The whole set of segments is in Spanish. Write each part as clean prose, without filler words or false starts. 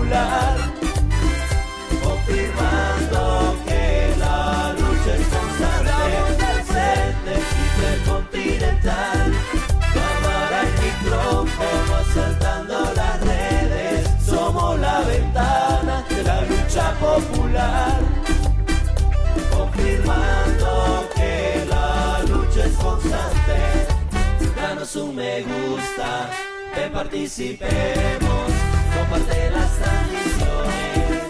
popular, confirmando que la lucha es constante, Frente Intercontinental, cámara y micrófono asaltando las redes, somos la ventana de la lucha popular, confirmando que la lucha es constante. Danos un me gusta, que participemos, comparte las transmisiones.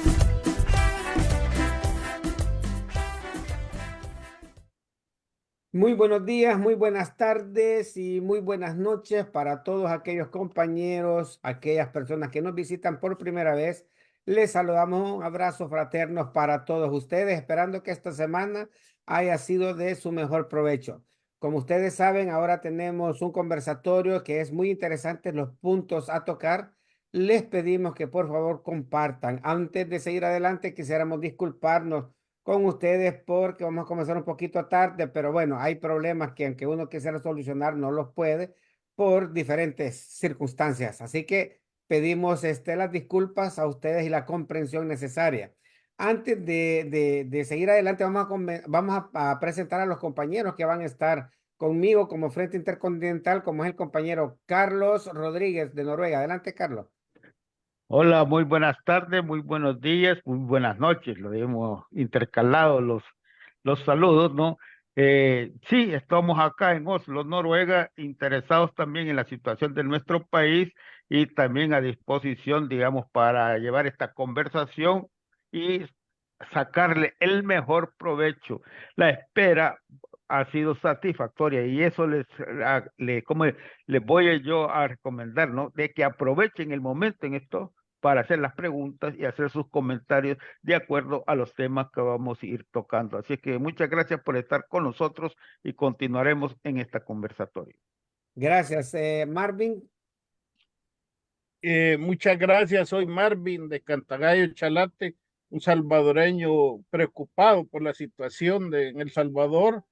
Muy buenos días, muy buenas tardes y muy buenas noches para todos aquellos compañeros, aquellas personas que nos visitan por primera vez. Les saludamos, un abrazo fraterno para todos ustedes, esperando que esta semana haya sido de su mejor provecho. Como ustedes saben, ahora tenemos un conversatorio que es muy interesante, los puntos a tocar. Les pedimos que por favor compartan. Antes de seguir adelante, quisiéramos disculparnos con ustedes porque vamos a comenzar un poquito tarde, pero bueno, hay problemas que aunque uno quisiera solucionar, no los puede por diferentes circunstancias. Así que pedimos las disculpas a ustedes y la comprensión necesaria. Antes de seguir adelante, vamos a presentar a los compañeros que van a estar conmigo como Frente Intercontinental, como es el compañero Carlos Rodríguez de Noruega. Adelante, Carlos. Hola, muy buenas tardes, muy buenos días, muy buenas noches. Lo hemos intercalado los saludos, ¿no? Sí, estamos acá en Oslo, Noruega, interesados también en la situación de nuestro país y también a disposición, digamos, para llevar esta conversación y sacarle el mejor provecho. La espera ha sido satisfactoria y eso como les voy yo a recomendar, ¿no? De que aprovechen el momento en esto para hacer las preguntas y hacer sus comentarios de acuerdo a los temas que vamos a ir tocando. Así que muchas gracias por estar con nosotros y continuaremos en esta conversatoria. Gracias, Marvin. Muchas gracias, soy Marvin de Cantagallo, Chalate, un salvadoreño preocupado por la situación en El Salvador,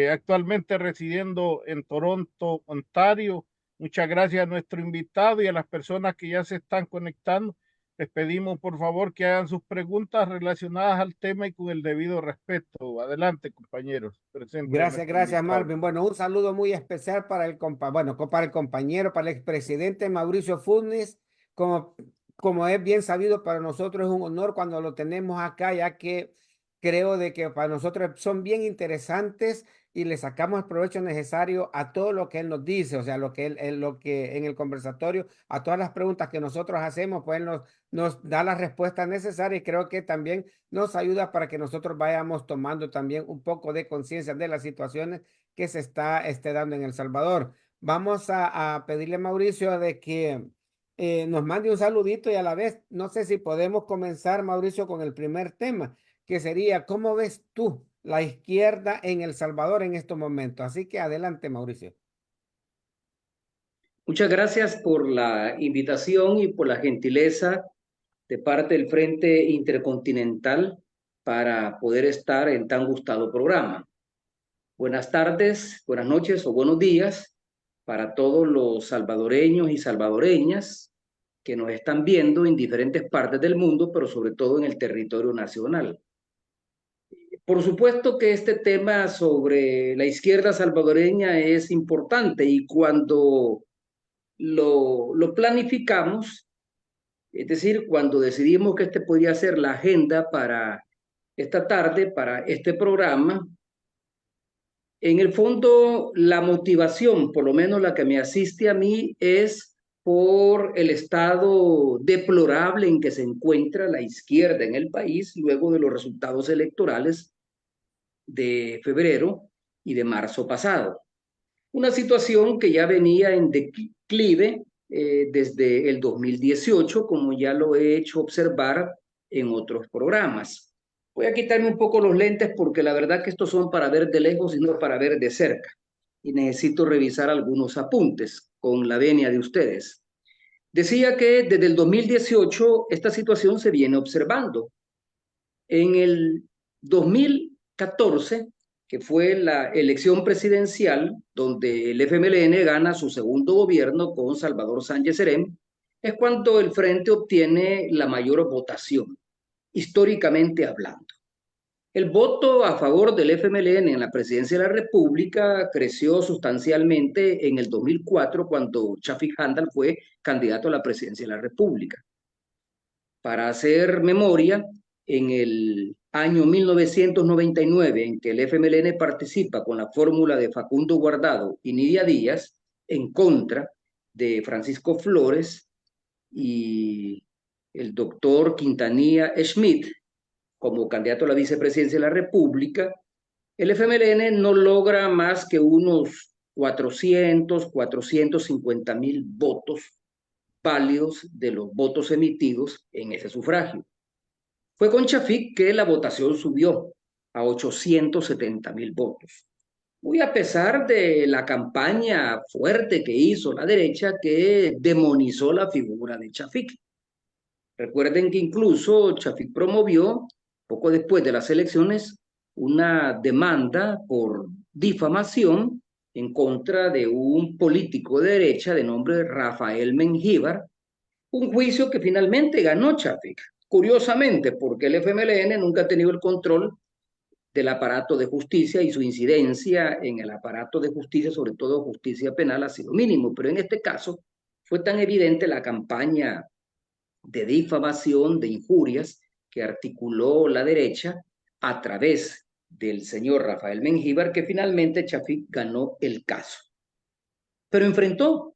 actualmente residiendo en Toronto, Ontario. Muchas gracias a nuestro invitado y a las personas que ya se están conectando. Les pedimos por favor que hagan sus preguntas relacionadas al tema y con el debido respeto. Adelante, compañeros. Gracias, Marvin. Bueno, un saludo muy especial para para el compañero, para el expresidente Mauricio Funes. Como es bien sabido, para nosotros es un honor cuando lo tenemos acá, ya que creo de que para nosotros son bien interesantes y le sacamos el provecho necesario a todo lo que él nos dice, o sea, lo que lo que en el conversatorio, a todas las preguntas que nosotros hacemos, pues él nos da las respuestas necesarias y creo que también nos ayuda para que nosotros vayamos tomando también un poco de conciencia de las situaciones que se está dando en El Salvador. Vamos a pedirle a Mauricio de que nos mande un saludito y a la vez, no sé si podemos comenzar, Mauricio, con el primer tema, que sería, ¿cómo ves tú la izquierda en El Salvador en estos momentos? Así que adelante, Mauricio. Muchas gracias por la invitación y por la gentileza de parte del Frente Intercontinental para poder estar en tan gustado programa. Buenas tardes, buenas noches o buenos días para todos los salvadoreños y salvadoreñas que nos están viendo en diferentes partes del mundo, pero sobre todo en el territorio nacional. Por supuesto que este tema sobre la izquierda salvadoreña es importante y cuando lo planificamos, es decir, cuando decidimos que podría ser la agenda para esta tarde, para este programa, en el fondo la motivación, por lo menos la que me asiste a mí, es por el estado deplorable en que se encuentra la izquierda en el país luego de los resultados electorales de febrero y de marzo pasado. Una situación que ya venía en declive desde el 2018, como ya lo he hecho observar en otros programas. Voy a quitarme un poco los lentes porque la verdad que estos son para ver de lejos y no para ver de cerca. Y necesito revisar algunos apuntes con la venia de ustedes. Decía que desde el 2018 esta situación se viene observando. En el 2014, que fue la elección presidencial, donde el FMLN gana su segundo gobierno con Salvador Sánchez Serén, es cuando el frente obtiene la mayor votación, históricamente hablando. El voto a favor del FMLN en la presidencia de la República creció sustancialmente en el 2004 cuando Chafik Handal fue candidato a la presidencia de la República. Para hacer memoria, en el año 1999, en que el FMLN participa con la fórmula de Facundo Guardado y Nidia Díaz en contra de Francisco Flores y el doctor Quintanilla Schmidt como candidato a la vicepresidencia de la República, el FMLN no logra más que unos 450.000 votos válidos de los votos emitidos en ese sufragio. Fue con Chafik que la votación subió a 870.000 votos. Muy a pesar de la campaña fuerte que hizo la derecha que demonizó la figura de Chafik. Recuerden que incluso Chafik promovió, poco después de las elecciones, una demanda por difamación en contra de un político de derecha de nombre Rafael Mengíbar, un juicio que finalmente ganó Chafik. Curiosamente, porque el FMLN nunca ha tenido el control del aparato de justicia y su incidencia en el aparato de justicia, sobre todo justicia penal, ha sido mínimo. Pero en este caso fue tan evidente la campaña de difamación, de injurias que articuló la derecha a través del señor Rafael Mengíbar que finalmente Chafik ganó el caso. Pero enfrentó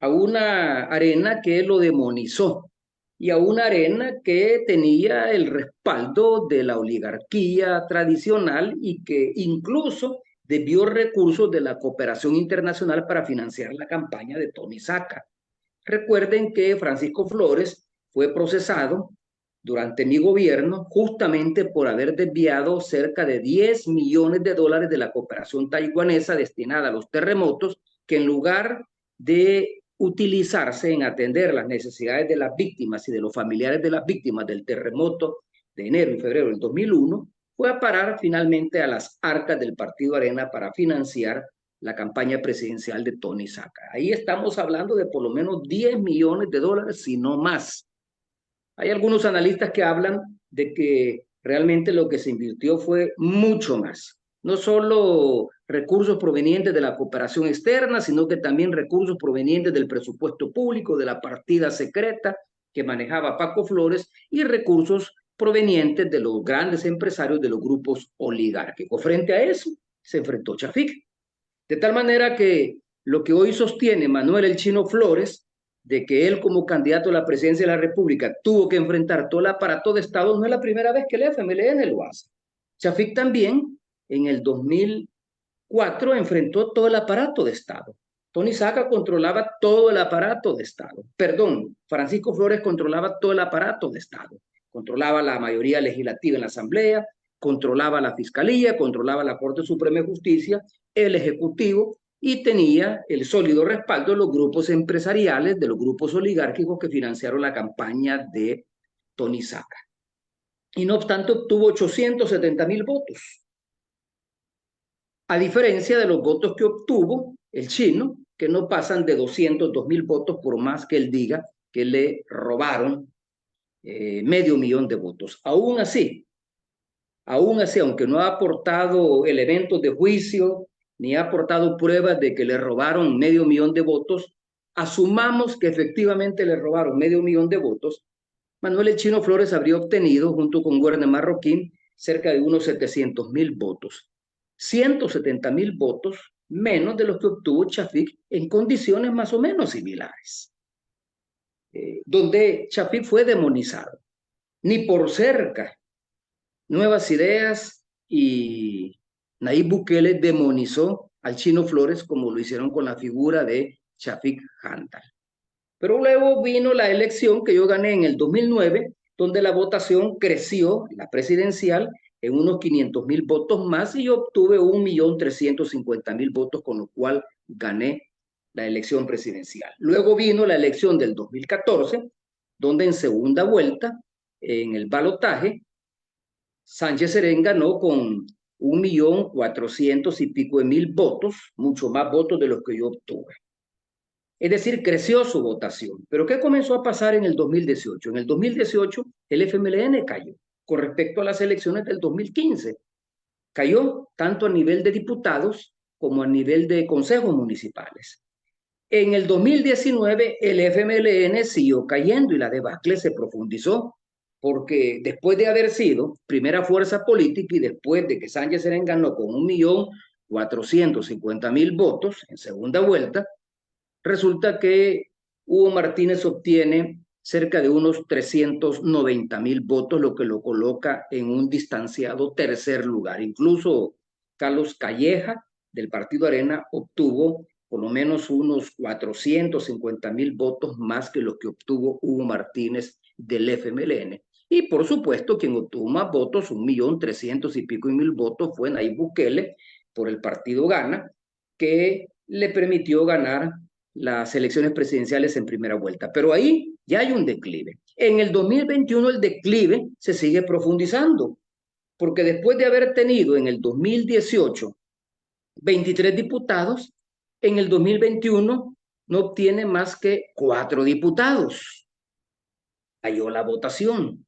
a una arena que lo demonizó y a una arena que tenía el respaldo de la oligarquía tradicional y que incluso debió recursos de la cooperación internacional para financiar la campaña de Tony Saca. Recuerden que Francisco Flores fue procesado durante mi gobierno justamente por haber desviado cerca de $10 millones de la cooperación taiwanesa destinada a los terremotos, que en lugar de utilizarse en atender las necesidades de las víctimas y de los familiares de las víctimas del terremoto de enero y febrero del 2001, fue a parar finalmente a las arcas del Partido Arena para financiar la campaña presidencial de Tony Saca. Ahí estamos hablando de por lo menos $10 millones, si no más. Hay algunos analistas que hablan de que realmente lo que se invirtió fue mucho más. No solo recursos provenientes de la cooperación externa, sino que también recursos provenientes del presupuesto público, de la partida secreta que manejaba Paco Flores y recursos provenientes de los grandes empresarios de los grupos oligárquicos. Frente a eso se enfrentó Chafik. De tal manera que lo que hoy sostiene Manuel El Chino Flores, de que él como candidato a la presidencia de la República tuvo que enfrentar todo el aparato de Estado, no es la primera vez que el FMLN lo hace. Chafik también en el 2004 enfrentó todo el aparato de Estado. Tony Saca controlaba todo el aparato de Estado. Perdón, Francisco Flores controlaba todo el aparato de Estado. Controlaba la mayoría legislativa en la Asamblea, controlaba la Fiscalía, controlaba la Corte Suprema de Justicia, el Ejecutivo, y tenía el sólido respaldo de los grupos empresariales, de los grupos oligárquicos que financiaron la campaña de Tony Saca. Y no obstante obtuvo 870.000 votos. A diferencia de los votos que obtuvo el chino, que no pasan de 202.000 votos, por más que él diga que le robaron medio millón de votos. Aún así, aunque no ha aportado elementos de juicio, ni ha aportado pruebas de que le robaron medio millón de votos, asumamos que efectivamente le robaron medio millón de votos, Manuel El Chino Flores habría obtenido, junto con Werner Marroquín, cerca de unos 700.000 votos. 170.000 votos menos de los que obtuvo Chafik en condiciones más o menos similares, donde Chafik fue demonizado. Ni por cerca Nuevas Ideas y Nayib Bukele demonizó al Chino Flores como lo hicieron con la figura de Chafik Handal. Pero luego vino la elección que yo gané en el 2009, donde la votación creció, la presidencial, en unos 500.000 votos más y yo obtuve 1.350.000 votos, con lo cual gané la elección presidencial. Luego vino la elección del 2014, donde en segunda vuelta, en el balotaje, Sánchez Serén ganó con 1.400.000 y pico de votos, mucho más votos de los que yo obtuve. Es decir, creció su votación. Pero ¿qué comenzó a pasar en el 2018? En el 2018 el FMLN cayó con respecto a las elecciones del 2015. Cayó tanto a nivel de diputados como a nivel de consejos municipales. En el 2019 el FMLN siguió cayendo y la debacle se profundizó, porque después de haber sido primera fuerza política y después de que Sánchez Serén ganó con 1.450.000 votos en segunda vuelta, resulta que Hugo Martínez obtiene cerca de unos 390.000 votos, lo que lo coloca en un distanciado tercer lugar. Incluso Carlos Calleja, del Partido Arena, obtuvo por lo menos unos 450.000 votos más que los que obtuvo Hugo Martínez del FMLN. Y por supuesto, quien obtuvo más votos, 1.300.000 y pico votos, fue Nayib Bukele por el Partido Gana, que le permitió ganar las elecciones presidenciales en primera vuelta. Pero ahí ya hay un declive. En el 2021 el declive se sigue profundizando, porque después de haber tenido en el 2018 23 diputados, en el 2021 no obtiene más que 4 diputados. Cayó la votación.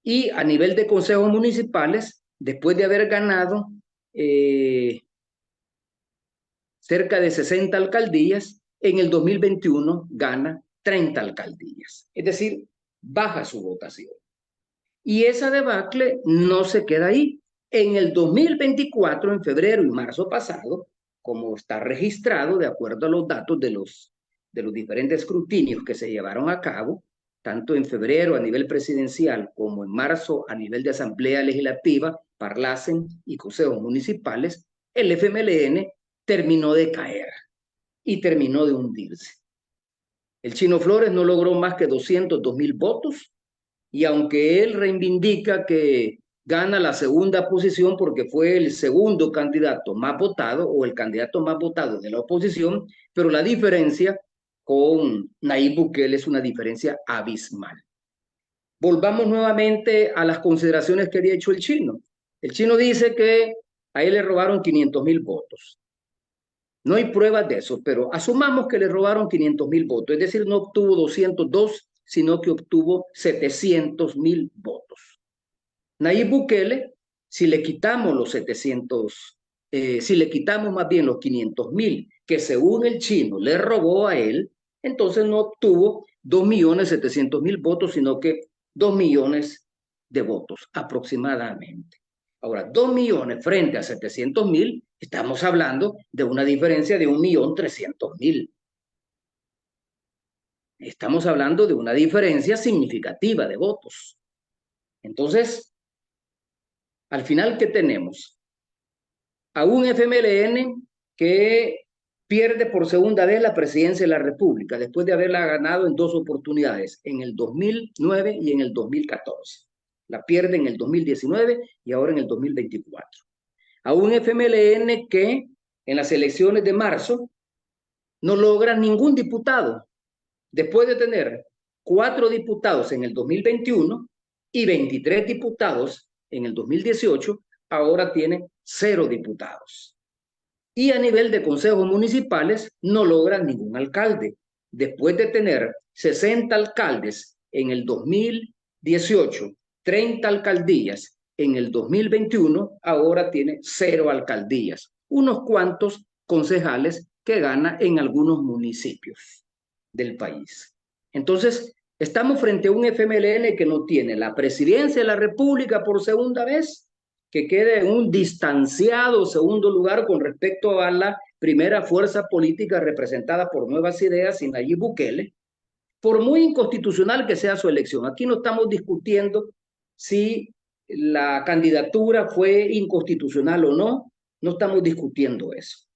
Y a nivel de consejos municipales, después de haber ganado cerca de 60 alcaldías, en el 2021 gana 30 alcaldías. Es decir, baja su votación. Y esa debacle no se queda ahí. En el 2024, en febrero y marzo pasado, como está registrado de acuerdo a los datos de los diferentes escrutinios que se llevaron a cabo, tanto en febrero a nivel presidencial como en marzo a nivel de asamblea legislativa, Parlacen y consejos municipales, el FMLN terminó de caer y terminó de hundirse. El Chino Flores no logró más que 202.000 votos, y aunque él reivindica que gana la segunda posición porque fue el segundo candidato más votado o el candidato más votado de la oposición, pero la diferencia con Nayib Bukele es una diferencia abismal. Volvamos nuevamente a las consideraciones que había hecho el Chino. El Chino dice que a él le robaron 500.000 votos. No hay pruebas de eso, pero asumamos que le robaron 500.000 votos, es decir, no obtuvo 202, sino que obtuvo 700.000 votos. Nayib Bukele, si le quitamos los 700, si le quitamos más bien los 500.000 que según el Chino le robó a él, entonces no obtuvo 2.700.000 votos, sino que 2 millones de votos aproximadamente. Ahora, 2 millones frente a 700.000, estamos hablando de una diferencia de 1.300.000. Estamos hablando de una diferencia significativa de votos. Entonces, al final, ¿qué tenemos? A un FMLN que pierde por segunda vez la presidencia de la República, después de haberla ganado en 2 oportunidades, en el 2009 y en el 2014. La pierde en el 2019 y ahora en el 2024. A un FMLN que en las elecciones de marzo no logra ningún diputado. Después de tener 4 diputados en el 2021 y 23 diputados en el 2018, ahora tiene 0 diputados. Y a nivel de consejos municipales no logra ningún alcalde. Después de tener 60 alcaldes en el 2018, 30 alcaldías en el 2021, ahora tiene 0 alcaldías. Unos cuantos concejales que gana en algunos municipios del país. Entonces, estamos frente a un FMLN que no tiene la presidencia de la República por segunda vez, que queda en un distanciado segundo lugar con respecto a la primera fuerza política representada por Nuevas Ideas y Nayib Bukele, por muy inconstitucional que sea su elección. Aquí no estamos discutiendo si la candidatura fue inconstitucional o no, no estamos discutiendo eso.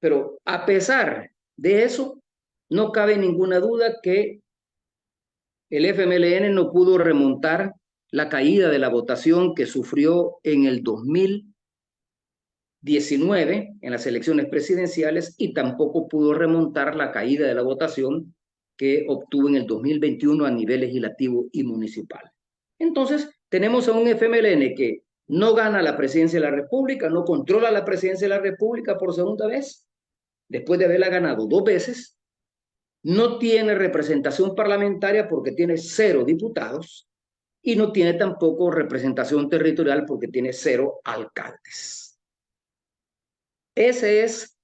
Pero a pesar de eso, no cabe ninguna duda que el FMLN no pudo remontar la caída de la votación que sufrió en el 2019 en las elecciones presidenciales y tampoco pudo remontar la caída de la votación que obtuvo en el 2021 a nivel legislativo y municipal. Entonces, tenemos a un FMLN que no gana la presidencia de la República, no controla la presidencia de la República por segunda vez, después de haberla ganado 2 veces, no tiene representación parlamentaria porque tiene 0 diputados y no tiene tampoco representación territorial porque tiene 0 alcaldes. Ese es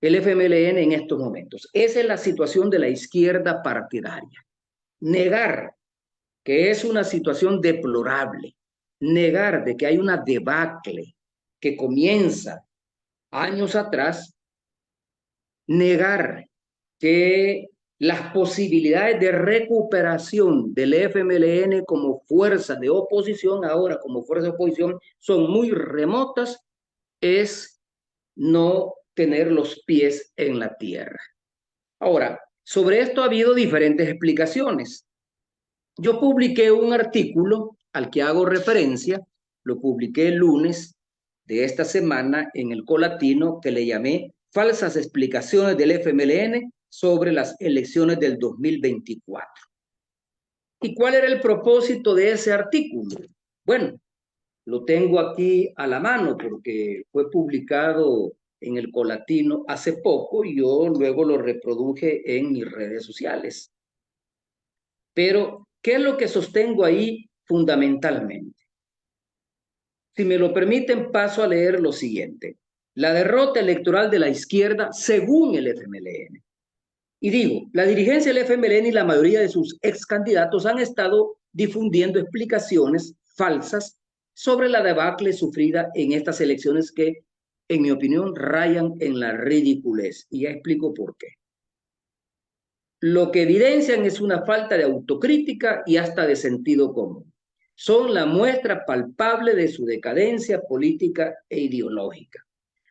el FMLN en estos momentos. Esa es la situación de la izquierda partidaria. Negar que es una situación deplorable, negar de que hay una debacle que comienza años atrás, negar que las posibilidades de recuperación del FMLN como fuerza de oposición, ahora como fuerza de oposición, son muy remotas, es no tener los pies en la tierra. Ahora, sobre esto ha habido diferentes explicaciones. Yo publiqué un artículo al que hago referencia, lo publiqué el lunes de esta semana en el Colatino, que le llamé Falsas explicaciones del FMLN sobre las elecciones del 2024. ¿Y cuál era el propósito de ese artículo? Bueno, lo tengo aquí a la mano porque fue publicado en el Colatino hace poco y yo luego lo reproduje en mis redes sociales. Pero, ¿qué es lo que sostengo ahí fundamentalmente? Si me lo permiten, paso a leer lo siguiente. La derrota electoral de la izquierda según el FMLN. Y digo, la dirigencia del FMLN y la mayoría de sus ex candidatos han estado difundiendo explicaciones falsas sobre la debacle sufrida en estas elecciones que, en mi opinión, rayan en la ridiculez. Y ya explico por qué. Lo que evidencian es una falta de autocrítica y hasta de sentido común. Son la muestra palpable de su decadencia política e ideológica.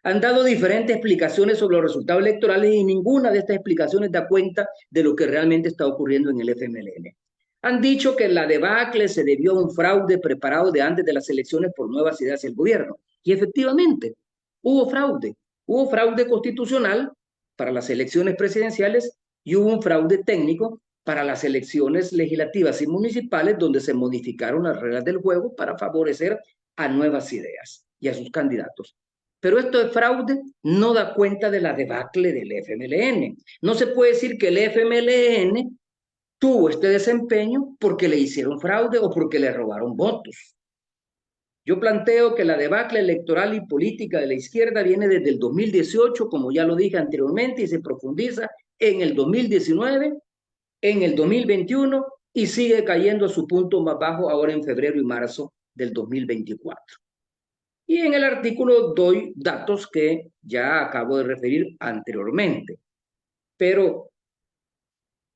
Han dado diferentes explicaciones sobre los resultados electorales y ninguna de estas explicaciones da cuenta de lo que realmente está ocurriendo en el FMLN. Han dicho que la debacle se debió a un fraude preparado de antes de las elecciones por Nuevas Ideas y el gobierno. Y efectivamente, hubo fraude. Hubo fraude constitucional para las elecciones presidenciales y hubo un fraude técnico para las elecciones legislativas y municipales donde se modificaron las reglas del juego para favorecer a Nuevas Ideas y a sus candidatos. Pero esto de fraude no da cuenta de la debacle del FMLN. No se puede decir que el FMLN tuvo este desempeño porque le hicieron fraude o porque le robaron votos. Yo planteo que la debacle electoral y política de la izquierda viene desde el 2018, como ya lo dije anteriormente, y se profundiza en el 2019, en el 2021 y sigue cayendo a su punto más bajo ahora en febrero y marzo del 2024. Y en el artículo doy datos que ya acabo de referir anteriormente. Pero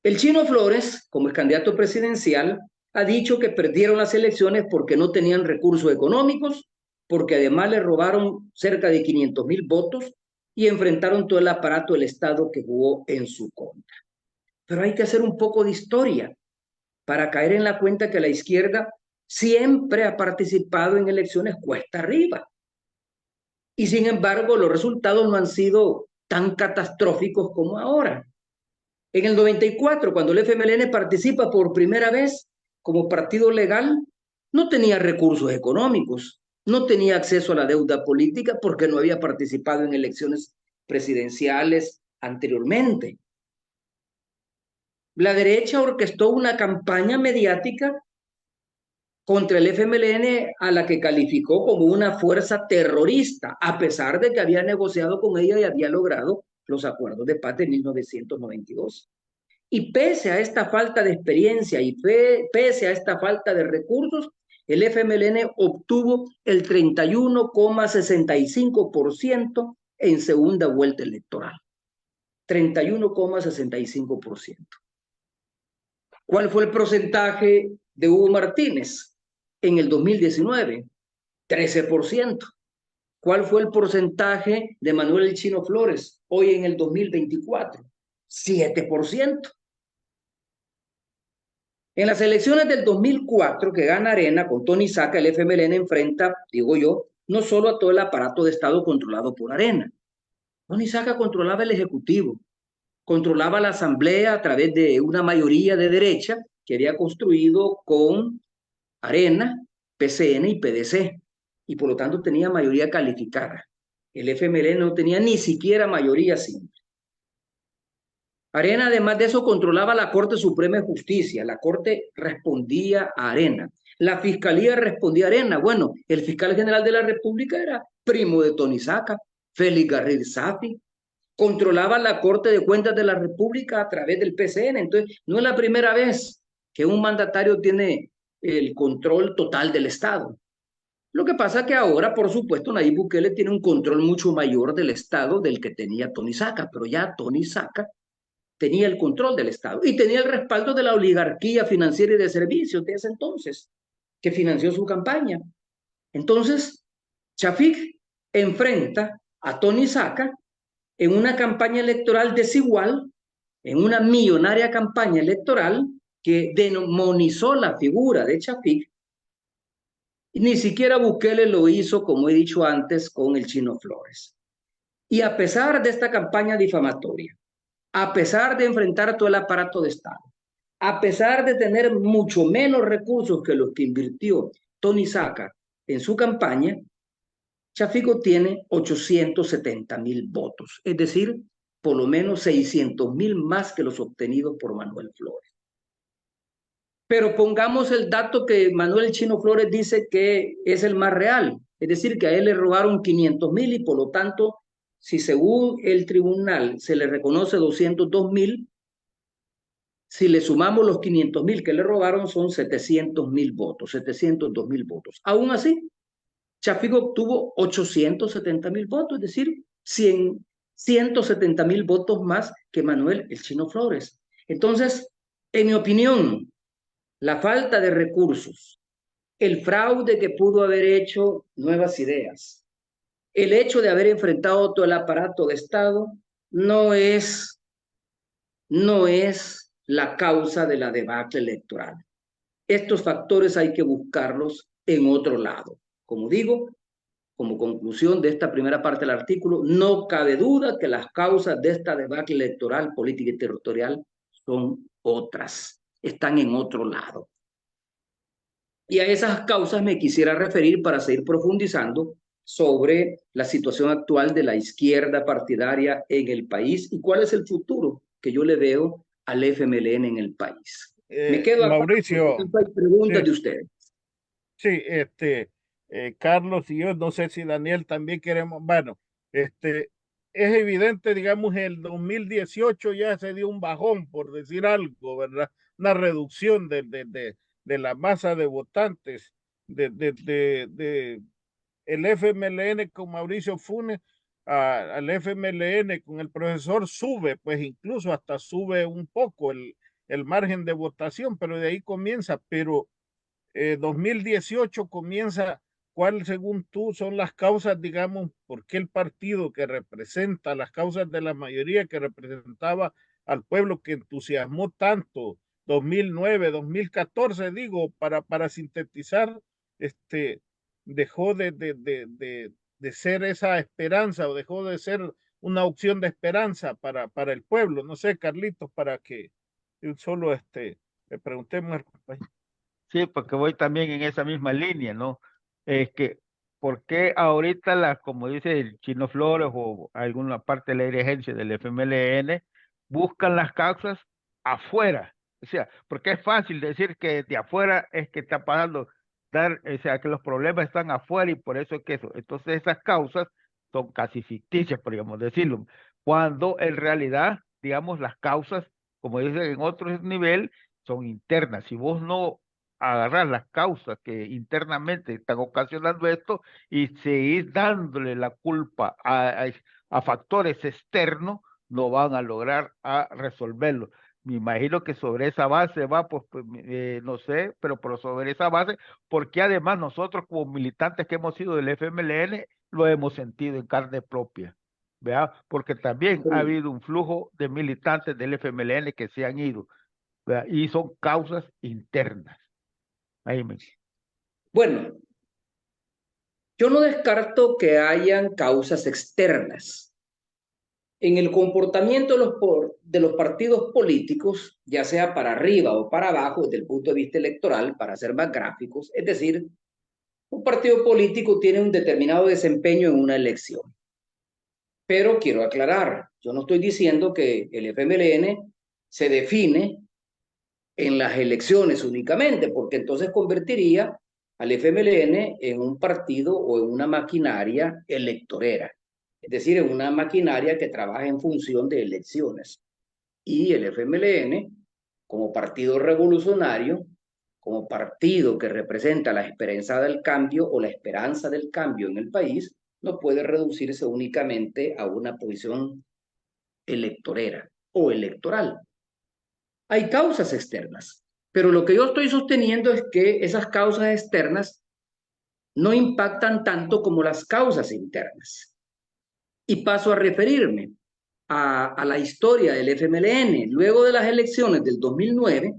el Chino Flores, como el candidato presidencial, ha dicho que perdieron las elecciones porque no tenían recursos económicos, porque además le robaron cerca de 500,000 votos y enfrentaron todo el aparato del Estado que jugó en su contra. Pero hay que hacer un poco de historia para caer en la cuenta que la izquierda siempre ha participado en elecciones cuesta arriba. Y sin embargo, los resultados no han sido tan catastróficos como ahora. En el 94, cuando el FMLN participa por primera vez como partido legal, no tenía recursos económicos, no tenía acceso a la deuda política porque no había participado en elecciones presidenciales anteriormente. La derecha orquestó una campaña mediática contra el FMLN a la que calificó como una fuerza terrorista, a pesar de que había negociado con ella y había logrado los acuerdos de paz de 1992. Y pese a esta falta de experiencia y pese a esta falta de recursos, el FMLN obtuvo el 31,65% en segunda vuelta electoral. 31,65%. ¿Cuál fue el porcentaje de Hugo Martínez en el 2019? 13%. ¿Cuál fue el porcentaje de Manuel El Chino Flores hoy en el 2024? 7%. En las elecciones del 2004 que gana Arena con Tony Saca, el FMLN enfrenta, digo yo, no solo a todo el aparato de Estado controlado por Arena. Tony Saca controlaba el Ejecutivo, controlaba la Asamblea a través de una mayoría de derecha que había construido con Arena, PCN y PDC, y por lo tanto tenía mayoría calificada. El FMLN no tenía ni siquiera mayoría simple. Arena, además de eso, controlaba la Corte Suprema de Justicia. La Corte respondía a Arena. La Fiscalía respondía a Arena. Bueno, el fiscal general de la República era primo de Tony Saca, Félix Garrido Safi. Controlaba la Corte de Cuentas de la República a través del PCN. Entonces, no es la primera vez que un mandatario tiene el control total del Estado. Lo que pasa es que ahora, por supuesto, Nayib Bukele tiene un control mucho mayor del Estado del que tenía Tony Saca, pero ya Tony Saca tenía el control del Estado y tenía el respaldo de la oligarquía financiera y de servicios de ese entonces, que financió su campaña. Entonces, Shafik enfrenta a Tony Saca en una campaña electoral desigual, en una millonaria campaña electoral que demonizó la figura de Shafik. Y ni siquiera Bukele lo hizo, como he dicho antes, con el Chino Flores. Y a pesar de esta campaña difamatoria, a pesar de enfrentar todo el aparato de Estado, a pesar de tener mucho menos recursos que los que invirtió Tony Saca en su campaña, Chafico tiene 870,000 votos, es decir, por lo menos 600,000 más que los obtenidos por Manuel Flores. Pero pongamos el dato que Manuel Chino Flores dice que es el más real, es decir, que a él le robaron 500,000 y por lo tanto, si según el tribunal se le reconoce 202,000, si le sumamos los 500,000 que le robaron son 700,000 votos, 702,000 votos. Aún así, Chafico obtuvo 870,000 votos, es decir, 170,000 votos más que Manuel el Chino Flores. Entonces, en mi opinión, la falta de recursos, el fraude que pudo haber hecho Nuevas Ideas, el hecho de haber enfrentado todo el aparato de Estado, no es la causa de la debacle electoral. Estos factores hay que buscarlos en otro lado. Como digo, como conclusión de esta primera parte del artículo, no cabe duda que las causas de esta debacle electoral, política y territorial son otras, están en otro lado. Y a esas causas me quisiera referir para seguir profundizando sobre la situación actual de la izquierda partidaria en el país y cuál es el futuro que yo le veo al FMLN en el país. Me quedo acá. Mauricio, Hay preguntas sí, de ustedes. Sí, Carlos y yo, no sé si Daniel también queremos, bueno, es evidente, digamos, el 2018 ya se dio un bajón, por decir algo, ¿verdad? Una reducción de la masa de votantes de el FMLN con Mauricio Funes al FMLN con el profesor sube, pues incluso hasta sube un poco el margen de votación, pero de ahí comienza, pero 2018 comienza, ¿cuál según tú son las causas, digamos, por qué el partido que representa las causas de la mayoría, que representaba al pueblo que entusiasmó tanto, 2009, 2014, digo, para sintetizar, dejó de ser esa esperanza o dejó de ser una opción de esperanza para el pueblo? No sé, Carlitos, para que solo le preguntemos al compañero. Sí, porque voy también en esa misma línea, ¿no? Es que, ¿por qué ahorita, como dice el Chino Flores o alguna parte de la dirigencia del FMLN, buscan las causas afuera? O sea, porque es fácil decir que de afuera es que está pasando, o sea, que los problemas están afuera y por eso es que eso. Entonces esas causas son casi ficticias, podríamos decirlo, cuando en realidad, digamos, las causas, como dicen en otro nivel, son internas. Si vos no agarrar las causas que internamente están ocasionando esto y seguir dándole la culpa a factores externos, no van a lograr a resolverlo. Me imagino que sobre esa base va, pues, no sé, pero sobre esa base, porque además nosotros como militantes que hemos sido del FMLN, lo hemos sentido en carne propia, ¿verdad? Porque también ha habido un flujo de militantes del FMLN que se han ido, ¿verdad? Y son causas internas. Bueno, yo no descarto que hayan causas externas. En el comportamiento de los partidos políticos, ya sea para arriba o para abajo, desde el punto de vista electoral, para ser más gráficos, es decir, un partido político tiene un determinado desempeño en una elección. Pero quiero aclarar, yo no estoy diciendo que el FMLN se define en las elecciones únicamente, porque entonces convertiría al FMLN en un partido o en una maquinaria electorera, es decir, en una maquinaria que trabaja en función de elecciones. Y el FMLN, como partido revolucionario, como partido que representa la esperanza del cambio o la esperanza del cambio en el país, no puede reducirse únicamente a una posición electorera o electoral. Hay causas externas, pero lo que yo estoy sosteniendo es que esas causas externas no impactan tanto como las causas internas. Y paso a referirme a la historia del FMLN. Luego de las elecciones del 2009,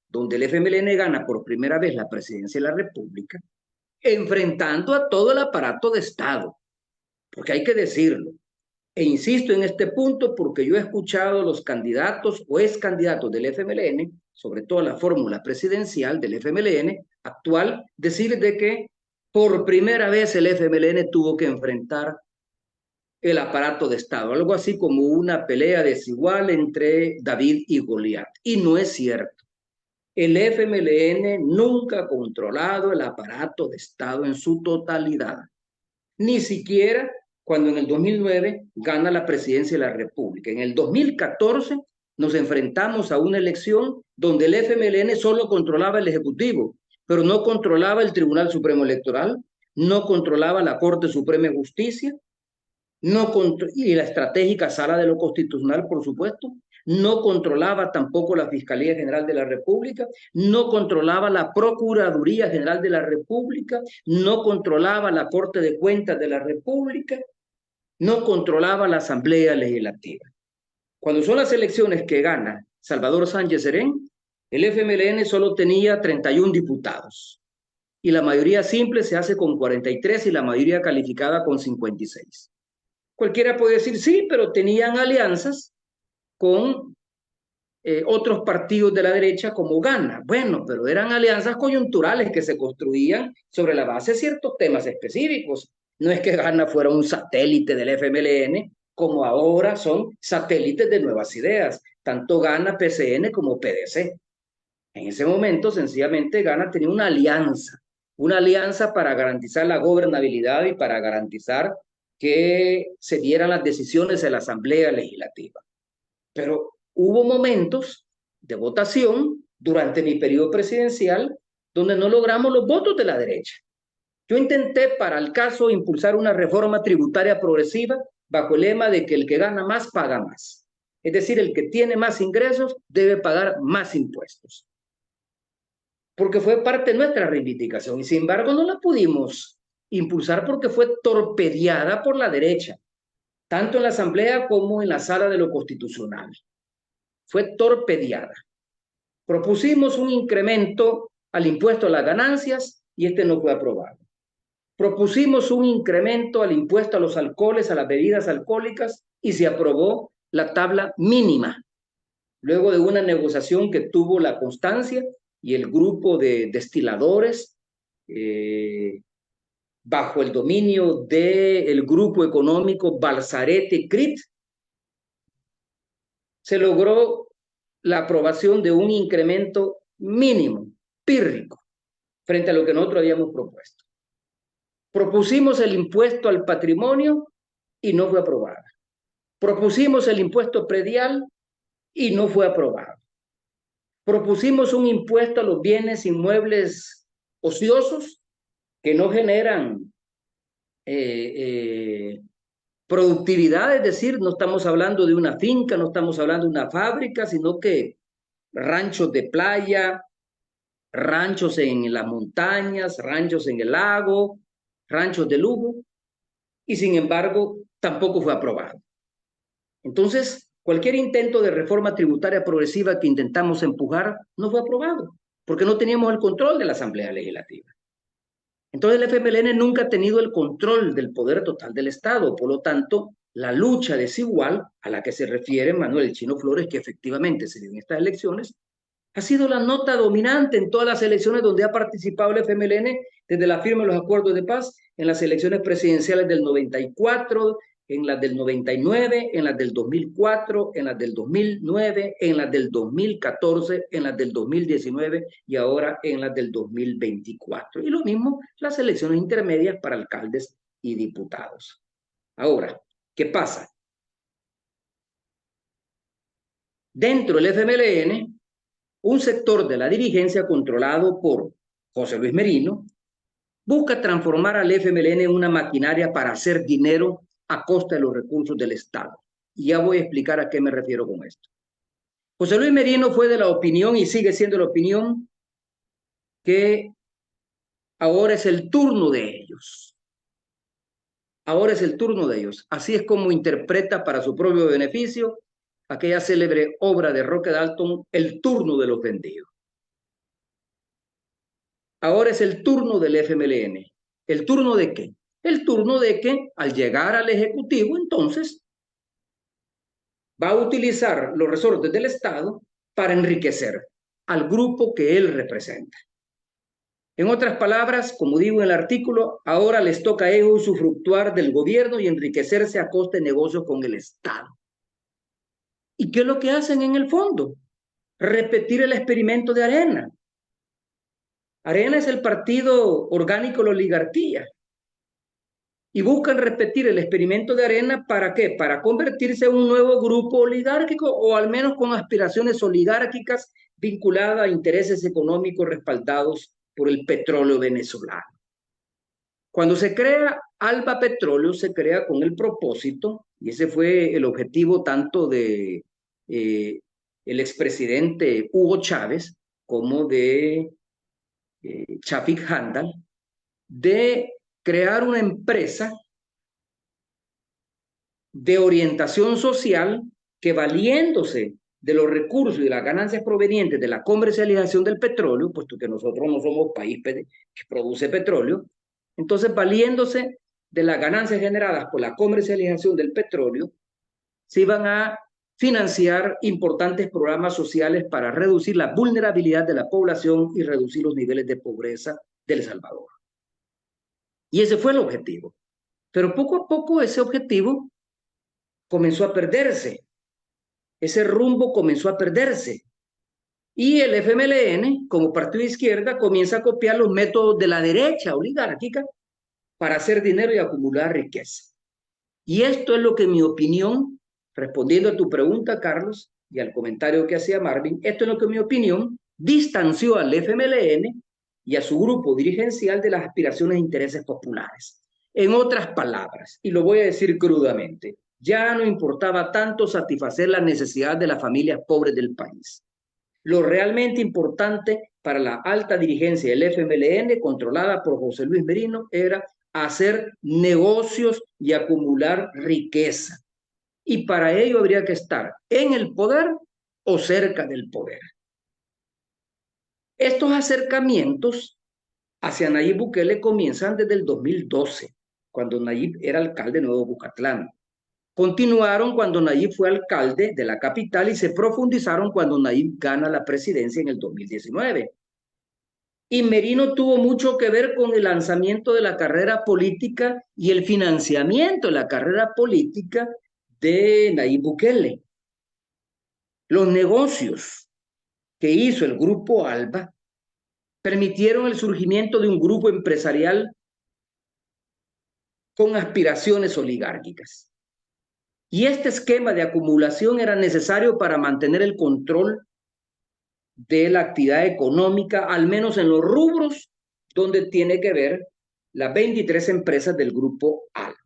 donde el FMLN gana por primera vez la presidencia de la República, enfrentando a todo el aparato de Estado, porque hay que decirlo. E insisto en este punto porque yo he escuchado a los candidatos o ex candidatos del FMLN, sobre todo la fórmula presidencial del FMLN actual, decir de que por primera vez el FMLN tuvo que enfrentar el aparato de Estado, algo así como una pelea desigual entre David y Goliat. Y no es cierto. El FMLN nunca ha controlado el aparato de Estado en su totalidad, ni siquiera cuando en el 2009 gana la presidencia de la República. En el 2014 nos enfrentamos a una elección donde el FMLN solo controlaba el Ejecutivo, pero no controlaba el Tribunal Supremo Electoral, no controlaba la Corte Suprema de Justicia, y la estratégica Sala de lo Constitucional, por supuesto, no controlaba tampoco la Fiscalía General de la República, no controlaba la Procuraduría General de la República, no controlaba la Corte de Cuentas de la República, no controlaba la Asamblea Legislativa. Cuando son las elecciones que gana Salvador Sánchez Serén, el FMLN solo tenía 31 diputados y la mayoría simple se hace con 43 y la mayoría calificada con 56. Cualquiera puede decir, sí, pero tenían alianzas con otros partidos de la derecha como Gana. Bueno, pero eran alianzas coyunturales que se construían sobre la base de ciertos temas específicos. No es que Gana fuera un satélite del FMLN, como ahora son satélites de Nuevas Ideas, tanto Gana, PCN como PDC. En ese momento, sencillamente, Gana tenía una alianza para garantizar la gobernabilidad y para garantizar que se dieran las decisiones de la Asamblea Legislativa. Pero hubo momentos de votación durante mi periodo presidencial donde no logramos los votos de la derecha. Yo intenté, para el caso, impulsar una reforma tributaria progresiva bajo el lema de que el que gana más paga más. Es decir, el que tiene más ingresos debe pagar más impuestos. Porque fue parte de nuestra reivindicación y sin embargo no la pudimos impulsar porque fue torpedeada por la derecha, tanto en la Asamblea como en la Sala de lo Constitucional. Fue torpedeada. Propusimos un incremento al impuesto a las ganancias y este no fue aprobado. Propusimos un incremento al impuesto a los alcoholes, a las bebidas alcohólicas y se aprobó la tabla mínima. Luego de una negociación que tuvo la Constancia y el grupo de destiladores, bajo el dominio del grupo económico Balsarete-Crit, se logró la aprobación de un incremento mínimo, pírrico, frente a lo que nosotros habíamos propuesto. Propusimos el impuesto al patrimonio y no fue aprobado. Propusimos el impuesto predial y no fue aprobado. Propusimos un impuesto a los bienes inmuebles ociosos que no generan productividad, es decir, no estamos hablando de una finca, no estamos hablando de una fábrica, sino que ranchos de playa, ranchos en las montañas, ranchos en el lago, ranchos de lujo, y sin embargo tampoco fue aprobado. Entonces, cualquier intento de reforma tributaria progresiva que intentamos empujar no fue aprobado, porque no teníamos el control de la Asamblea Legislativa. Entonces el FMLN nunca ha tenido el control del poder total del Estado, por lo tanto, la lucha desigual a la que se refiere Manuel Chino Flores, que efectivamente se dio en estas elecciones, ha sido la nota dominante en todas las elecciones donde ha participado el FMLN desde la firma de los acuerdos de paz, en las elecciones presidenciales del 94, en las del 99, en las del 2004, en las del 2009, en las del 2014, en las del 2019 y ahora en las del 2024. Y lo mismo las elecciones intermedias para alcaldes y diputados. Ahora, ¿qué pasa? Dentro del FMLN, un sector de la dirigencia controlado por José Luis Merino busca transformar al FMLN en una maquinaria para hacer dinero a costa de los recursos del Estado. Y ya voy a explicar a qué me refiero con esto. José Luis Merino fue de la opinión y sigue siendo la opinión que ahora es el turno de ellos. Ahora es el turno de ellos. Así es como interpreta para su propio beneficio aquella célebre obra de Roque Dalton, El turno de los vendidos. Ahora es el turno del FMLN. ¿El turno de qué? El turno de que al llegar al Ejecutivo, entonces, va a utilizar los resortes del Estado para enriquecer al grupo que él representa. En otras palabras, como digo en el artículo, ahora les toca a ellos usufructuar del gobierno y enriquecerse a costa de negocios con el Estado. ¿Y qué es lo que hacen en el fondo? Repetir el experimento de Arena. Arena es el partido orgánico de la oligarquía. Y buscan repetir el experimento de Arena, ¿para qué? Para convertirse en un nuevo grupo oligárquico o al menos con aspiraciones oligárquicas vinculadas a intereses económicos respaldados por el petróleo venezolano. Cuando se crea Alba Petróleo, se crea con el propósito, y ese fue el objetivo tanto de el expresidente Hugo Chávez como de Chafik Handal, de crear una empresa de orientación social que, valiéndose de los recursos y de las ganancias provenientes de la comercialización del petróleo, puesto que nosotros no somos país que produce petróleo, entonces valiéndose de las ganancias generadas por la comercialización del petróleo, se iban a financiar importantes programas sociales para reducir la vulnerabilidad de la población y reducir los niveles de pobreza de El Salvador. Y ese fue el objetivo. Pero poco a poco ese objetivo comenzó a perderse. Ese rumbo comenzó a perderse. Y el FMLN, como partido de izquierda, comienza a copiar los métodos de la derecha oligárquica para hacer dinero y acumular riqueza. Y esto es lo que, en mi opinión, respondiendo a tu pregunta, Carlos, y al comentario que hacía Marvin, esto es lo que, en mi opinión, distanció al FMLN y a su grupo dirigencial de las aspiraciones e intereses populares. En otras palabras, y lo voy a decir crudamente, ya no importaba tanto satisfacer las necesidades de las familias pobres del país. Lo realmente importante para la alta dirigencia del FMLN, controlada por José Luis Merino, era hacer negocios y acumular riqueza. Y para ello habría que estar en el poder o cerca del poder. Estos acercamientos hacia Nayib Bukele comienzan desde el 2012, cuando Nayib era alcalde de Nuevo Bucatlán. Continuaron cuando Nayib fue alcalde de la capital y se profundizaron cuando Nayib gana la presidencia en el 2019. Y Merino tuvo mucho que ver con el lanzamiento de la carrera política y el financiamiento de la carrera política de Nayib Bukele. Los negocios que hizo el Grupo Alba permitieron el surgimiento de un grupo empresarial con aspiraciones oligárquicas. Y este esquema de acumulación era necesario para mantener el control de la actividad económica, al menos en los rubros donde tiene que ver las 23 empresas del Grupo Alba.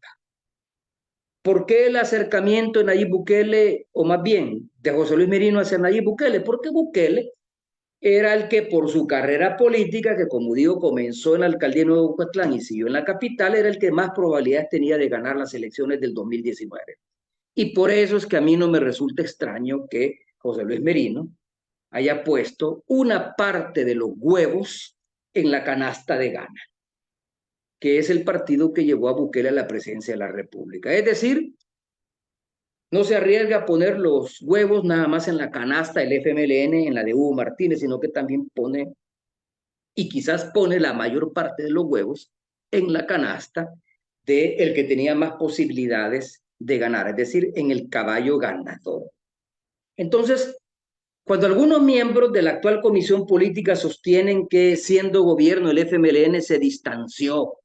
¿Por qué el acercamiento de Nayib Bukele, o más bien de José Luis Merino hacia Nayib Bukele? Porque Bukele era el que, por su carrera política, que como digo comenzó en la alcaldía de Nuevo Bucatlán y siguió en la capital, era el que más probabilidades tenía de ganar las elecciones del 2019. Y por eso es que a mí no me resulta extraño que José Luis Merino haya puesto una parte de los huevos en la canasta de Gana, que es el partido que llevó a Bukele a la presidencia de la República. Es decir, no se arriesga a poner los huevos nada más en la canasta del FMLN, en la de Hugo Martínez, sino que también pone, y quizás pone la mayor parte de los huevos en la canasta del que tenía más posibilidades de ganar, es decir, en el caballo ganador. Entonces, cuando algunos miembros de la actual comisión política sostienen que siendo gobierno el FMLN se distanció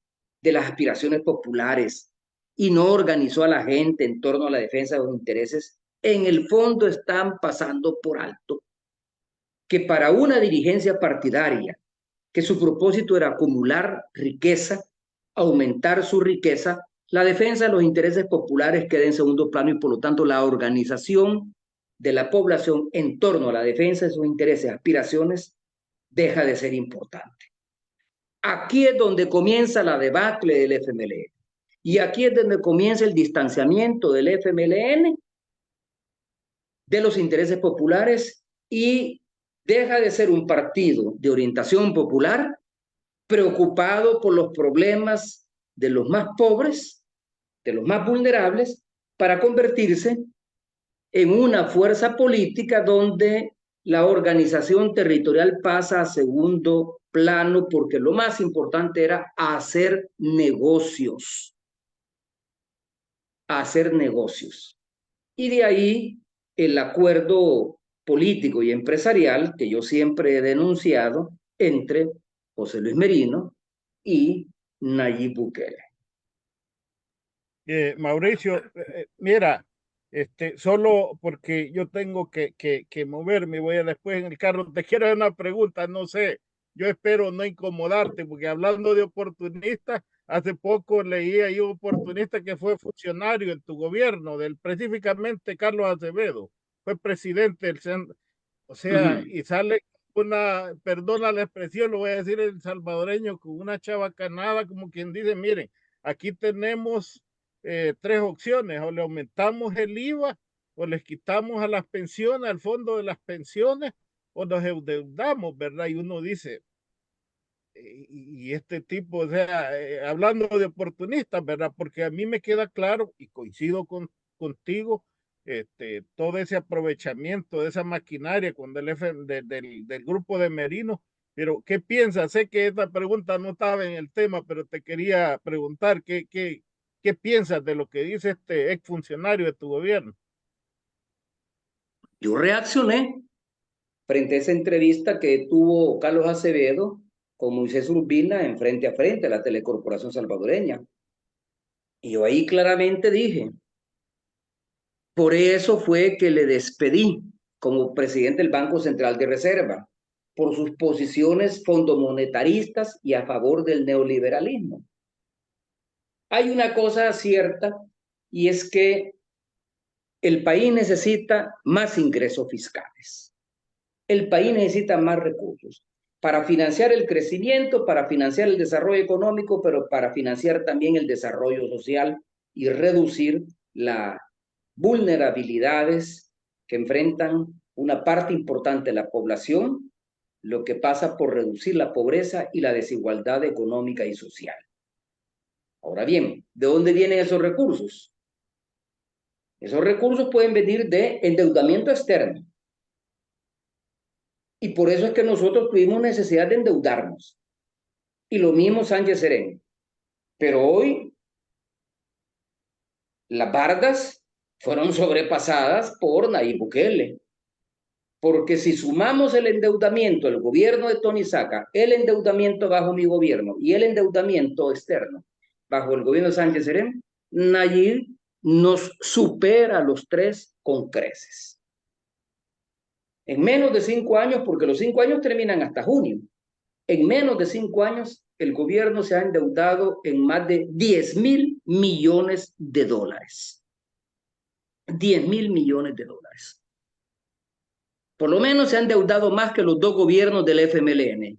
de las aspiraciones populares y no organizó a la gente en torno a la defensa de los intereses, en el fondo están pasando por alto que para una dirigencia partidaria, que su propósito era acumular riqueza, aumentar su riqueza, la defensa de los intereses populares queda en segundo plano y por lo tanto la organización de la población en torno a la defensa de sus intereses, aspiraciones, deja de ser importante. Aquí es donde comienza la debacle del FMLN y aquí es donde comienza el distanciamiento del FMLN de los intereses populares y deja de ser un partido de orientación popular preocupado por los problemas de los más pobres, de los más vulnerables, para convertirse en una fuerza política donde la organización territorial pasa a segundo plano porque lo más importante era hacer negocios. Hacer negocios. Y de ahí el acuerdo político y empresarial que yo siempre he denunciado entre José Luis Merino y Nayib Bukele. Mauricio, mira, solo porque yo tengo que moverme, voy a después en el carro, te quiero hacer una pregunta, no sé, yo espero no incomodarte, porque hablando de oportunistas, hace poco leí ahí un oportunista que fue funcionario en tu gobierno, específicamente Carlos Acevedo, fue presidente del centro, o sea, y sale una, perdona la expresión, lo voy a decir el salvadoreño, con una chavacanada, como quien dice, miren, aquí tenemos tres opciones, o le aumentamos el IVA, o les quitamos a las pensiones, al fondo de las pensiones, o nos endeudamos, ¿verdad? Y uno dice, y este tipo, o sea, hablando de oportunistas, ¿verdad? Porque a mí me queda claro, y coincido contigo, todo ese aprovechamiento de esa maquinaria con del grupo de Merino, pero ¿qué piensas? Sé que esta pregunta no estaba en el tema, pero te quería preguntar, ¿qué piensas de lo que dice este exfuncionario de tu gobierno? Yo reaccioné frente a esa entrevista que tuvo Carlos Acevedo con Moisés Urbina en frente a frente a la Telecorporación Salvadoreña. Y yo ahí claramente dije, por eso fue que le despedí como presidente del Banco Central de Reserva, por sus posiciones fondomonetaristas y a favor del neoliberalismo. Hay una cosa cierta y es que el país necesita más ingresos fiscales. El país necesita más recursos para financiar el crecimiento, para financiar el desarrollo económico, pero para financiar también el desarrollo social y reducir las vulnerabilidades que enfrentan una parte importante de la población, lo que pasa por reducir la pobreza y la desigualdad económica y social. Ahora bien, ¿de dónde vienen esos recursos? Esos recursos pueden venir de endeudamiento externo. Y por eso es que nosotros tuvimos necesidad de endeudarnos. Y lo mismo Sánchez Serén. Pero hoy las bardas fueron sobrepasadas por Nayib Bukele. Porque si sumamos el endeudamiento del gobierno de Tony Saca, el endeudamiento bajo mi gobierno y el endeudamiento externo bajo el gobierno de Sánchez Serén, Nayib nos supera a los tres con creces. En menos de 5 años, porque los 5 años terminan hasta junio, en menos de 5 años el gobierno se ha endeudado en más de 10.000 millones de dólares. 10.000 millones de dólares. Por lo menos se ha endeudado más que los dos gobiernos del FMLN.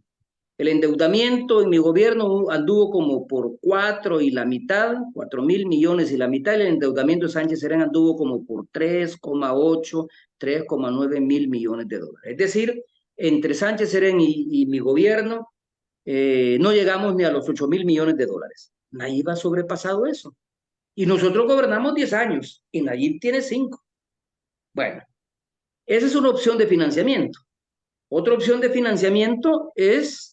El endeudamiento en mi gobierno anduvo como por 4 y la mitad, 4.000 millones y la mitad. El endeudamiento de Sánchez Serén anduvo como por 3,8, 3,9 mil millones de dólares. Es decir, entre Sánchez Serén y mi gobierno no llegamos ni a los 8.000 millones de dólares. Nayib ha sobrepasado eso. Y nosotros gobernamos 10 años y Nayib tiene 5. Bueno, esa es una opción de financiamiento. Otra opción de financiamiento es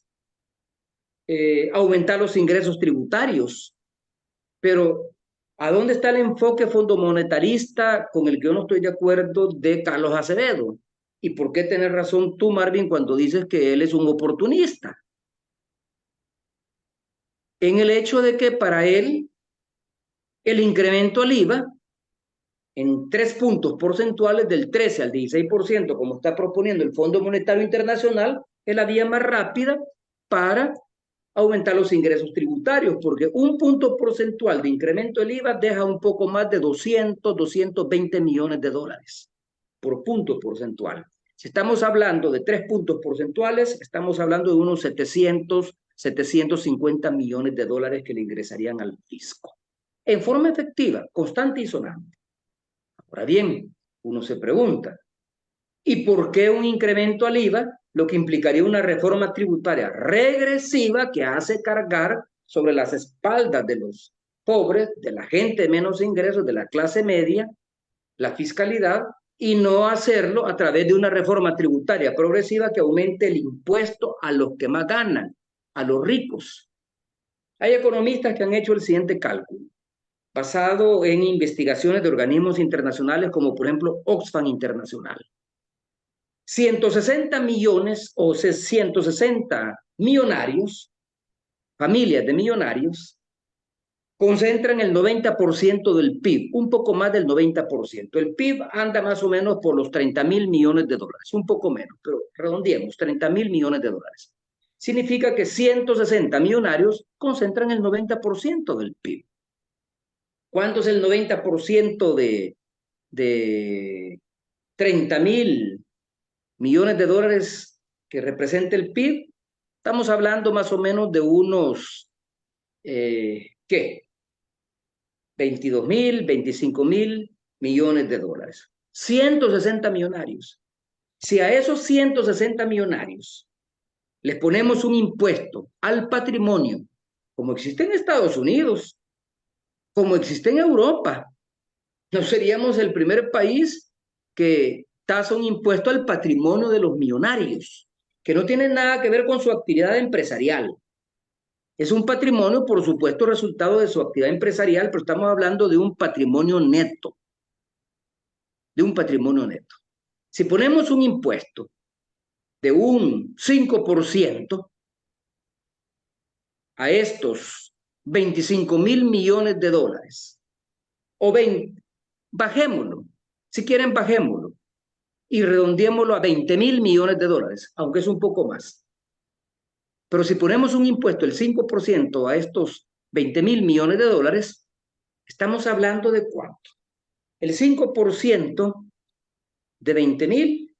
aumentar los ingresos tributarios. Pero ¿A dónde está el enfoque fondomonetarista con el que yo no estoy de acuerdo de Carlos Acevedo? ¿Y por qué tener razón tú, Marvin, cuando dices que él es un oportunista? En el hecho de que para él el incremento al IVA en 3 puntos porcentuales del 13 al 16%, como está proponiendo el Fondo Monetario Internacional, es la vía más rápida para aumentar los ingresos tributarios, porque 1 punto porcentual de incremento del IVA deja un poco más de 220 millones de dólares por punto porcentual. Si estamos hablando de 3 puntos porcentuales, estamos hablando de unos 750 millones de dólares que le ingresarían al fisco, en forma efectiva, constante y sonante. Ahora bien, uno se pregunta, ¿y por qué un incremento al IVA? Lo que implicaría una reforma tributaria regresiva que hace cargar sobre las espaldas de los pobres, de la gente de menos ingresos, de la clase media, la fiscalidad, y no hacerlo a través de una reforma tributaria progresiva que aumente el impuesto a los que más ganan, a los ricos. Hay economistas que han hecho el siguiente cálculo, basado en investigaciones de organismos internacionales como por ejemplo Oxfam Internacional. 160 millones o 160 millonarios, familias de millonarios, concentran el 90% del PIB, un poco más del 90%. El PIB anda más o menos por los 30.000 millones de dólares, un poco menos, pero redondeemos, 30.000 millones de dólares. Significa que 160 millonarios concentran el 90% del PIB. ¿Cuánto es el 90% de 30.000 millones de dólares que representa el PIB? Estamos hablando más o menos de unos, ¿qué? 22.000, 25.000 millones de dólares. 160 millonarios. Si a esos 160 millonarios les ponemos un impuesto al patrimonio, como existe en Estados Unidos, como existe en Europa, no seríamos el primer país que tasa un impuesto al patrimonio de los millonarios, que no tiene nada que ver con su actividad empresarial. Es un patrimonio, por supuesto, resultado de su actividad empresarial, pero estamos hablando de un patrimonio neto. De un patrimonio neto. Si ponemos un impuesto de un 5% a estos 25.000 millones de dólares, o bajémoslo, si quieren bajémoslo, y redondeémoslo a 20.000 millones de dólares, aunque es un poco más. Pero si ponemos un impuesto del 5% a estos 20.000 millones de dólares, estamos hablando de ¿cuánto? El 5% de 20.000,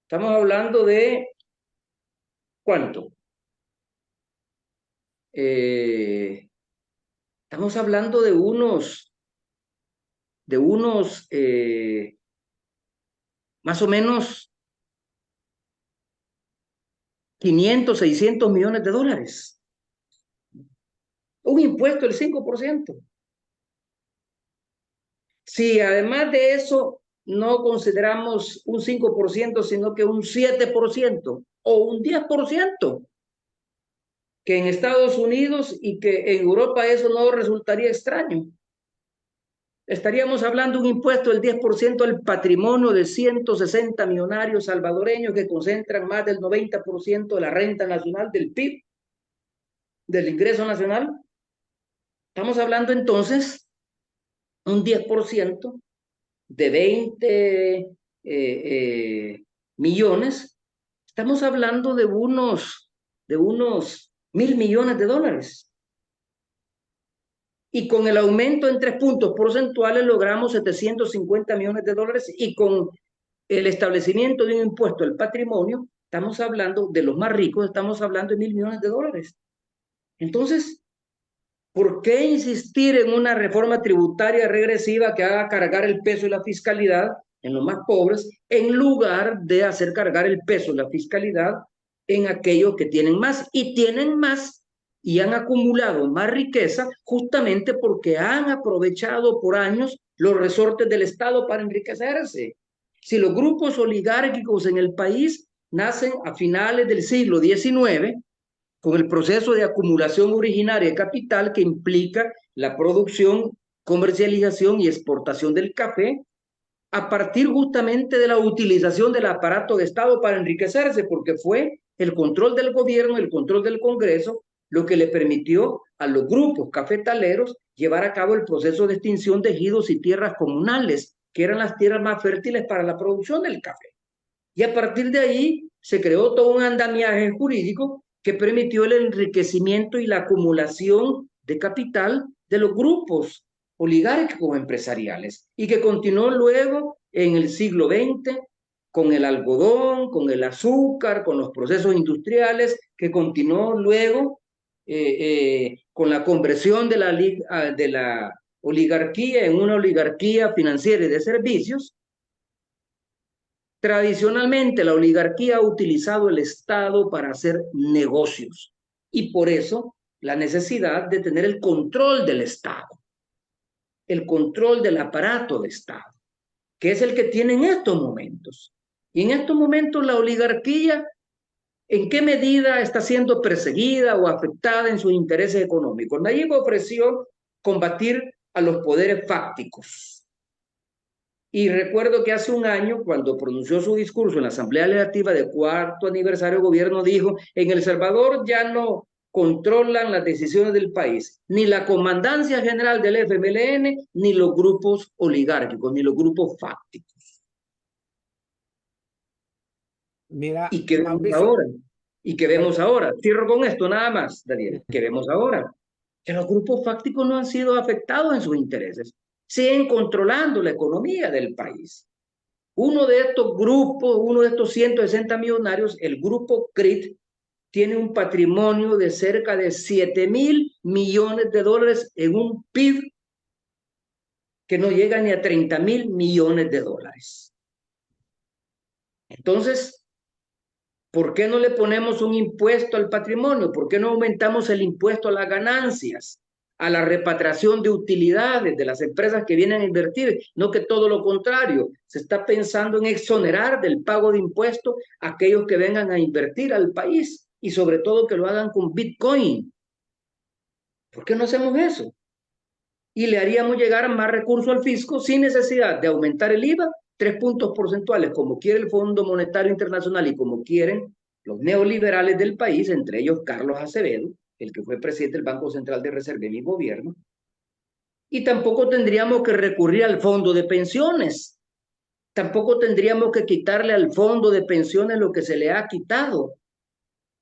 estamos hablando de ¿cuánto? Estamos hablando de unos más o menos 500, 600 millones de dólares. Un impuesto del 5%. Si además de eso no consideramos un 5%, sino que un 7% o un 10%, que en Estados Unidos y que en Europa eso no resultaría extraño. Estaríamos hablando de un impuesto del 10% al patrimonio de 160 millonarios salvadoreños que concentran más del 90% de la renta nacional, del PIB, del ingreso nacional. Estamos hablando entonces un 10% de 20 millones. Estamos hablando de unos 1.000 millones de dólares. Y con el aumento en 3 puntos porcentuales logramos 750 millones de dólares, y con el establecimiento de un impuesto al patrimonio, estamos hablando de los más ricos, estamos hablando de 1.000 millones de dólares. Entonces, ¿por qué insistir en una reforma tributaria regresiva que haga cargar el peso de la fiscalidad en los más pobres, en lugar de hacer cargar el peso de la fiscalidad en aquellos que tienen más y han acumulado más riqueza, justamente porque han aprovechado por años los resortes del Estado para enriquecerse? Si los grupos oligárquicos en el país nacen a finales del siglo XIX, con el proceso de acumulación originaria de capital que implica la producción comercialización y exportación del café a partir justamente de la utilización del aparato de Estado para enriquecerse, porque fue el control del gobierno, el control del Congreso, lo que le permitió a los grupos cafetaleros llevar a cabo el proceso de extinción de ejidos y tierras comunales, que eran las tierras más fértiles para la producción del café. Y a partir de ahí se creó todo un andamiaje jurídico que permitió el enriquecimiento y la acumulación de capital de los grupos oligárquicos empresariales y que continuó luego en el siglo XX con el algodón, con el azúcar, con los procesos industriales, que continuó luego con la conversión de la oligarquía en una oligarquía financiera y de servicios. Tradicionalmente, la oligarquía ha utilizado el Estado para hacer negocios y por eso la necesidad de tener el control del Estado, el control del aparato de Estado, que es el que tiene en estos momentos. Y en estos momentos la oligarquía, ¿en qué medida está siendo perseguida o afectada en sus intereses económicos? Nayib ofreció combatir a los poderes fácticos. Y recuerdo que hace un año, cuando pronunció su discurso en la Asamblea Legislativa de 4º aniversario del gobierno, dijo: en El Salvador ya no controlan las decisiones del país, ni la Comandancia General del FMLN, ni los grupos oligárquicos, ni los grupos fácticos. Mira, ¿Y qué vemos Mauricio, ahora? ¿Y qué vemos ahora? Cierro con esto nada más, Daniel. ¿Qué vemos ahora? Que los grupos fácticos no han sido afectados en sus intereses. Siguen controlando la economía del país. Uno de estos grupos, uno de estos 160 millonarios, el grupo CRIT, tiene un patrimonio de cerca de 7.000 millones de dólares en un PIB que no llega ni a 30.000 millones de dólares. Entonces, ¿por qué no le ponemos un impuesto al patrimonio? ¿Por qué no aumentamos el impuesto a las ganancias, a la repatriación de utilidades de las empresas que vienen a invertir? No, que todo lo contrario, se está pensando en exonerar del pago de impuestos a aquellos que vengan a invertir al país y sobre todo que lo hagan con Bitcoin. ¿Por qué no hacemos eso? Y le haríamos llegar más recursos al fisco sin necesidad de aumentar el IVA 3 puntos porcentuales, como quiere el Fondo Monetario Internacional y como quieren los neoliberales del país, entre ellos Carlos Acevedo, el que fue presidente del Banco Central de Reserva en mi gobierno. Y tampoco tendríamos que recurrir al fondo de pensiones. Tampoco tendríamos que quitarle al fondo de pensiones lo que se le ha quitado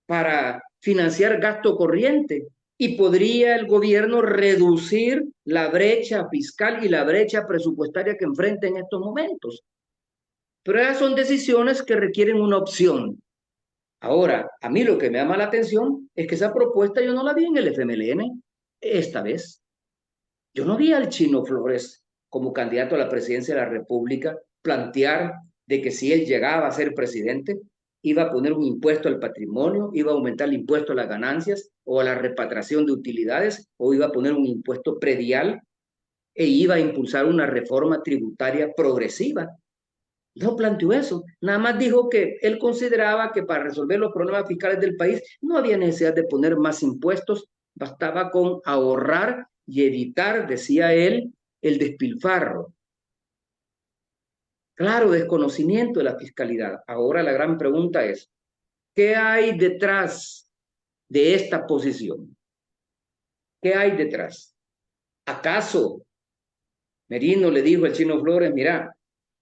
para financiar gasto corriente. Y podría el gobierno reducir la brecha fiscal y la brecha presupuestaria que enfrenta en estos momentos. Pero esas son decisiones que requieren una opción. Ahora, a mí lo que me llama la atención es que esa propuesta yo no la vi en el FMLN esta vez. Yo no vi al Chino Flores como candidato a la presidencia de la República plantear de que si él llegaba a ser presidente, iba a poner un impuesto al patrimonio, iba a aumentar el impuesto a las ganancias o a la repatriación de utilidades, o iba a poner un impuesto predial e iba a impulsar una reforma tributaria progresiva. No planteó eso, nada más dijo que él consideraba que para resolver los problemas fiscales del país no había necesidad de poner más impuestos, bastaba con ahorrar y evitar, decía él, el despilfarro. Claro, desconocimiento de la fiscalidad. Ahora la gran pregunta es, ¿qué hay detrás de esta posición? ¿Qué hay detrás? ¿Acaso Merino le dijo al Chino Flores: mira,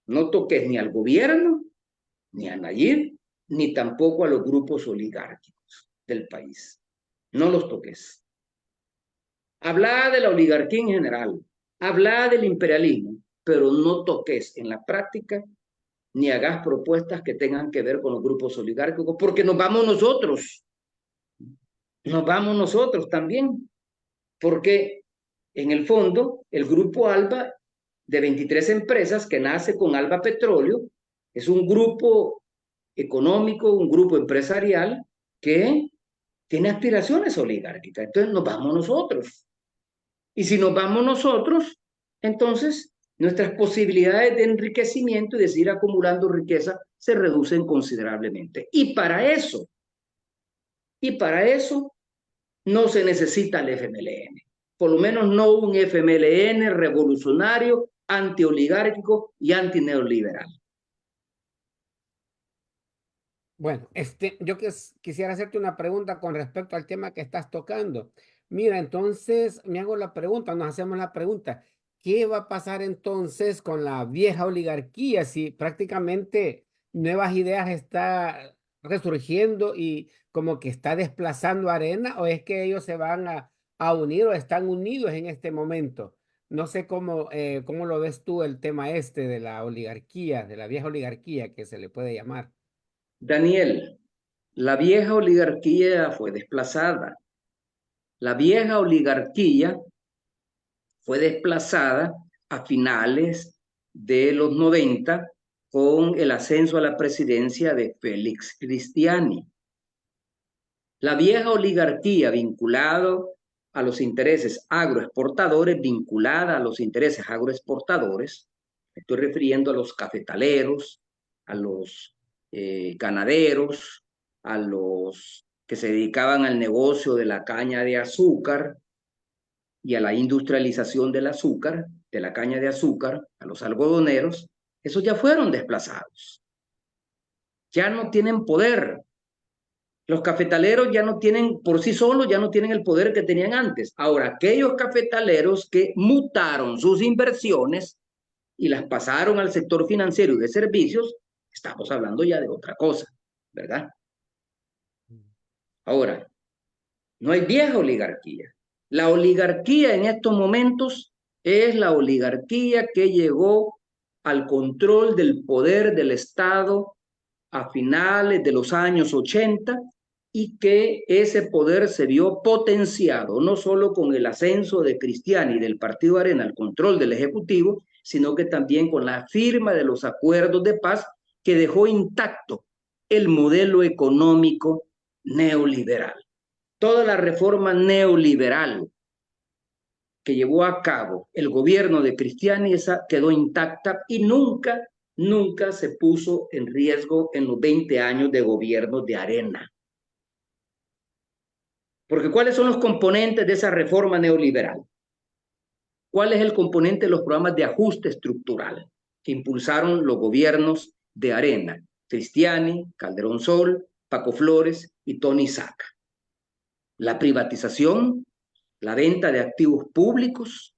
no toques ni al gobierno, ni a Nayib, ni tampoco a los grupos oligárquicos del país? No los toques. Habla de la oligarquía en general, habla del imperialismo, pero no toques en la práctica ni hagas propuestas que tengan que ver con los grupos oligárquicos, porque nos vamos nosotros también, porque en el fondo el grupo ALBA de 23 empresas que nace con ALBA Petróleo es un grupo económico, un grupo empresarial que tiene aspiraciones oligárquicas. Entonces nos vamos nosotros. Y si nos vamos nosotros, entonces nuestras posibilidades de enriquecimiento y de seguir acumulando riqueza se reducen considerablemente. Y para eso no se necesita el FMLN. por lo menos no un FMLN revolucionario, antioligárquico y antineoliberal. Bueno, yo quisiera hacerte una pregunta con respecto al tema que estás tocando. Mira, entonces me hago la pregunta, nos hacemos la pregunta, ¿qué va a pasar entonces con la vieja oligarquía si prácticamente Nuevas Ideas está resurgiendo y como que está desplazando Arena, o es que ellos se van a unir o están unidos en este momento? No sé cómo lo ves tú el tema de la oligarquía, de la vieja oligarquía que se le puede llamar. Daniel, la vieja oligarquía fue desplazada. La vieja oligarquía fue desplazada a finales de los 90 con el ascenso a la presidencia de Félix Cristiani. La vieja oligarquía vinculada a los intereses agroexportadores, me estoy refiriendo a los cafetaleros, a los ganaderos, a los que se dedicaban al negocio de la caña de azúcar y a la industrialización del azúcar, de la caña de azúcar, a los algodoneros, esos ya fueron desplazados. Ya no tienen poder. Los cafetaleros ya no tienen, por sí solos, ya no tienen el poder que tenían antes. Ahora, aquellos cafetaleros que mutaron sus inversiones y las pasaron al sector financiero y de servicios, estamos hablando ya de otra cosa, ¿verdad? Ahora, no hay vieja oligarquía. La oligarquía en estos momentos es la oligarquía que llegó al control del poder del Estado a finales de los años 80 y que ese poder se vio potenciado no solo con el ascenso de Cristiani y del Partido Arena al control del Ejecutivo, sino que también con la firma de los acuerdos de paz que dejó intacto el modelo económico neoliberal. Toda la reforma neoliberal que llevó a cabo el gobierno de Cristiani, esa quedó intacta y nunca se puso en riesgo en los 20 años de gobierno de Arena. Porque ¿cuáles son los componentes de esa reforma neoliberal? ¿Cuál es el componente de los programas de ajuste estructural que impulsaron los gobiernos de Arena? Cristiani, Calderón Sol, Paco Flores y Tony Saca. La privatización, la venta de activos públicos,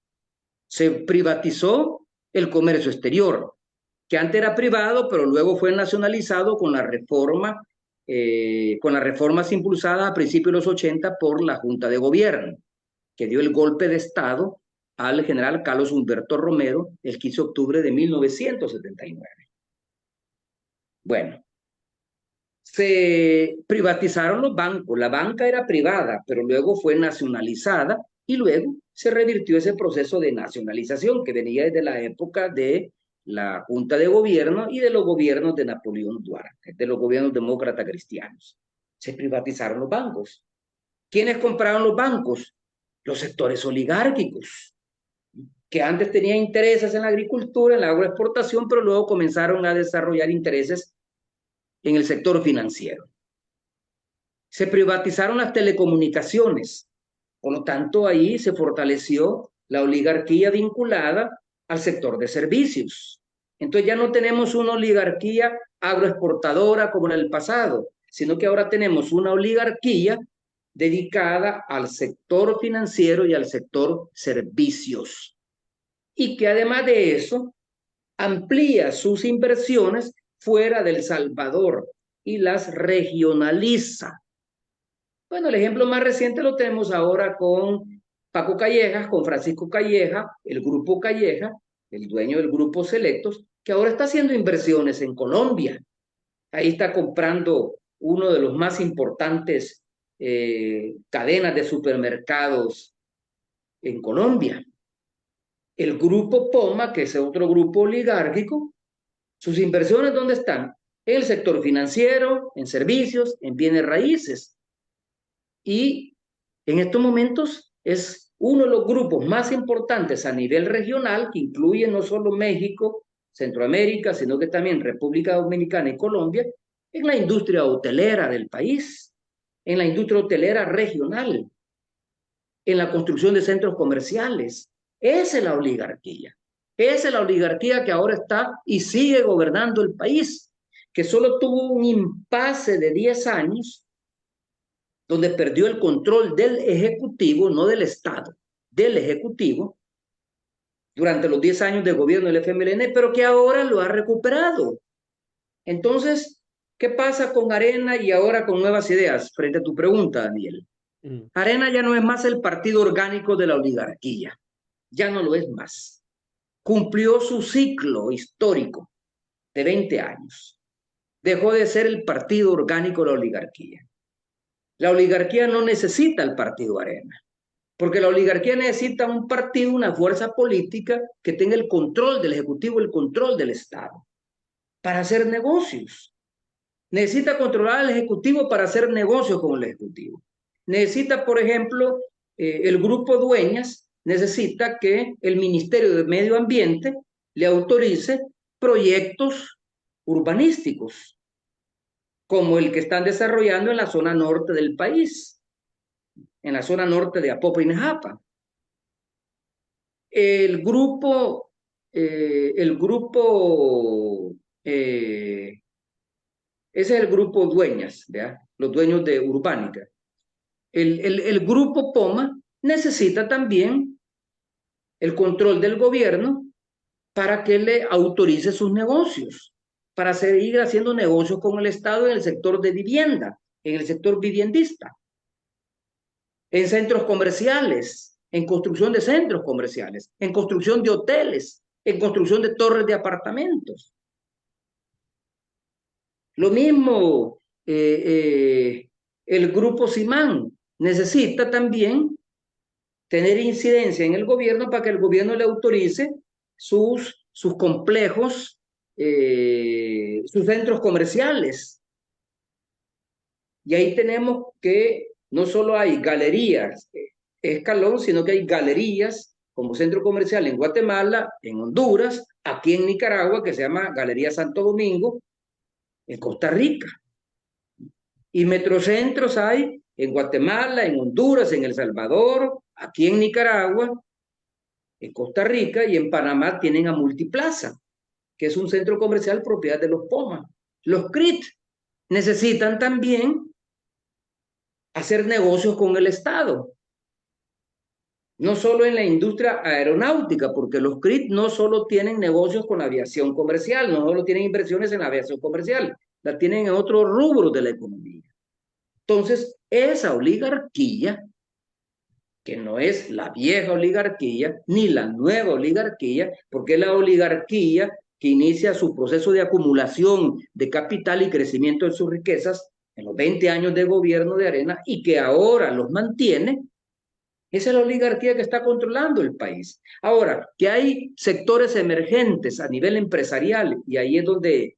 se privatizó el comercio exterior, que antes era privado, pero luego fue nacionalizado con la reforma, con las reformas impulsadas a principios de los 80 por la Junta de Gobierno, que dio el golpe de Estado al general Carlos Humberto Romero el 15 de octubre de 1979. Bueno, se privatizaron los bancos, la banca era privada, pero luego fue nacionalizada y luego se revirtió ese proceso de nacionalización que venía desde la época de la Junta de Gobierno y de los gobiernos de Napoleón Duarte, de los gobiernos demócratas cristianos. Se privatizaron los bancos. ¿Quiénes compraron los bancos? Los sectores oligárquicos, que antes tenían intereses en la agricultura, en la agroexportación, pero luego comenzaron a desarrollar intereses en el sector financiero. Se privatizaron las telecomunicaciones, por lo tanto ahí se fortaleció la oligarquía vinculada al sector de servicios. Entonces ya no tenemos una oligarquía agroexportadora como en el pasado, sino que ahora tenemos una oligarquía dedicada al sector financiero y al sector servicios. Y que además de eso amplía sus inversiones fuera del Salvador y las regionaliza. Bueno, el ejemplo más reciente lo tenemos ahora con Paco Callejas, con Francisco Calleja, el grupo Calleja, el dueño del grupo Selectos, que ahora está haciendo inversiones en Colombia. Ahí está comprando uno de los más importantes cadenas de supermercados en Colombia. El grupo Poma, que es otro grupo oligárquico, sus inversiones, ¿dónde están? En el sector financiero, en servicios, en bienes raíces. Y en estos momentos es uno de los grupos más importantes a nivel regional, que incluye no solo México, Centroamérica, sino que también República Dominicana y Colombia, en la industria hotelera del país, en la industria hotelera regional. en la construcción de centros comerciales. Esa es la oligarquía. Esa es la oligarquía que ahora está y sigue gobernando el país, que solo tuvo un impasse de 10 años, donde perdió el control del Ejecutivo, no del Estado, del Ejecutivo, durante los 10 años de gobierno del FMLN, pero que ahora lo ha recuperado. Entonces, ¿qué pasa con Arena y ahora con Nuevas Ideas? Frente a tu pregunta, Daniel. Arena ya no es más el partido orgánico de la oligarquía. Ya no lo es más. Cumplió su ciclo histórico de 20 años. Dejó de ser el partido orgánico de la oligarquía. La oligarquía no necesita el partido Arena, porque la oligarquía necesita un partido, una fuerza política que tenga el control del Ejecutivo, el control del Estado, para hacer negocios. Necesita controlar al Ejecutivo para hacer negocios con el Ejecutivo. Necesita, por ejemplo, el grupo Dueñas necesita que el Ministerio de Medio Ambiente le autorice proyectos urbanísticos, como el que están desarrollando en la zona norte del país, en la zona norte de Apopa y Nejapa. El grupo, ese es el grupo Dueñas, ¿verdad? Los dueños de Urbánica. El grupo Poma necesita también el control del gobierno para que le autorice sus negocios, para seguir haciendo negocios con el Estado en el sector de vivienda, en el sector viviendista, en centros comerciales, en construcción de centros comerciales, en construcción de hoteles, en construcción de torres de apartamentos. Lo mismo el grupo Simán necesita también tener incidencia en el gobierno para que el gobierno le autorice sus complejos, sus centros comerciales. Y ahí tenemos que no solo hay galerías Escalón, sino que hay galerías como centro comercial en Guatemala, en Honduras, aquí en Nicaragua, que se llama Galería Santo Domingo, en Costa Rica. Y metrocentros hay en Guatemala, en Honduras, en El Salvador, aquí en Nicaragua, en Costa Rica y en Panamá tienen a Multiplaza, que es un centro comercial propiedad de los Poma. Los CRIT necesitan también hacer negocios con el Estado. No solo en la industria aeronáutica, porque los CRIT no solo tienen negocios con la aviación comercial, no solo tienen inversiones en la aviación comercial, la tienen en otros rubros de la economía. Entonces, esa oligarquía, que no es la vieja oligarquía, ni la nueva oligarquía, porque es la oligarquía que inicia su proceso de acumulación de capital y crecimiento de sus riquezas en los 20 años de gobierno de Arena y que ahora los mantiene. Esa es la oligarquía que está controlando el país. Ahora, que hay sectores emergentes a nivel empresarial, y ahí es donde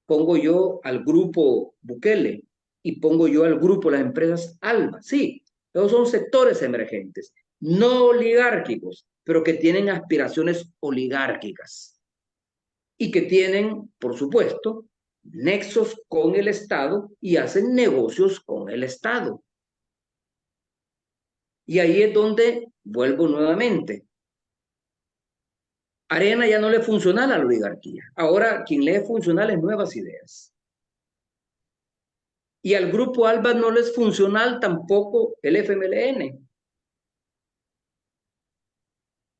pongo yo al grupo Bukele y pongo yo al grupo las empresas ALBA. Sí, esos son sectores emergentes, no oligárquicos, pero que tienen aspiraciones oligárquicas y que tienen, por supuesto, nexos con el Estado y hacen negocios con el Estado. Y ahí es donde vuelvo nuevamente. Arena ya no le es funcional a la oligarquía. Ahora quien le es funcional es Nuevas Ideas. Y al grupo ALBA no le es funcional tampoco el FMLN.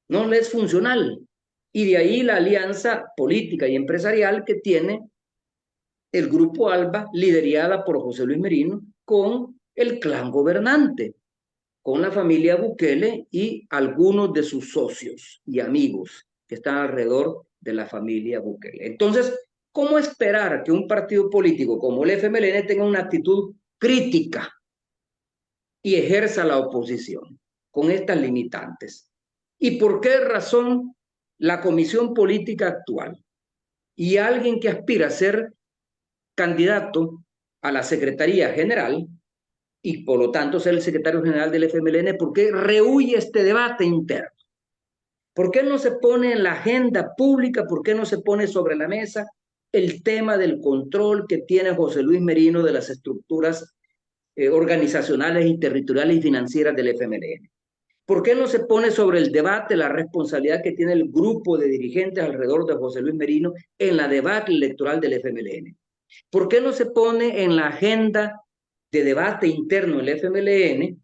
No le es funcional. Y de ahí la alianza política y empresarial que tiene el grupo ALBA, liderada por José Luis Merino, con el clan gobernante, con la familia Bukele y algunos de sus socios y amigos que están alrededor de la familia Bukele. Entonces, ¿cómo esperar que un partido político como el FMLN tenga una actitud crítica y ejerza la oposición con estas limitantes? ¿Y por qué razón la comisión política actual y alguien que aspira a ser candidato a la Secretaría General y por lo tanto ser el secretario general del FMLN, por qué rehúye este debate interno? ¿Por qué no se pone en la agenda pública? ¿Por qué no se pone sobre la mesa el tema del control que tiene José Luis Merino de las estructuras organizacionales y territoriales y financieras del FMLN. ¿Por qué no se pone sobre el debate la responsabilidad que tiene el grupo de dirigentes alrededor de José Luis Merino en la debacle electoral del FMLN? ¿Por qué no se pone en la agenda de debate interno del FMLN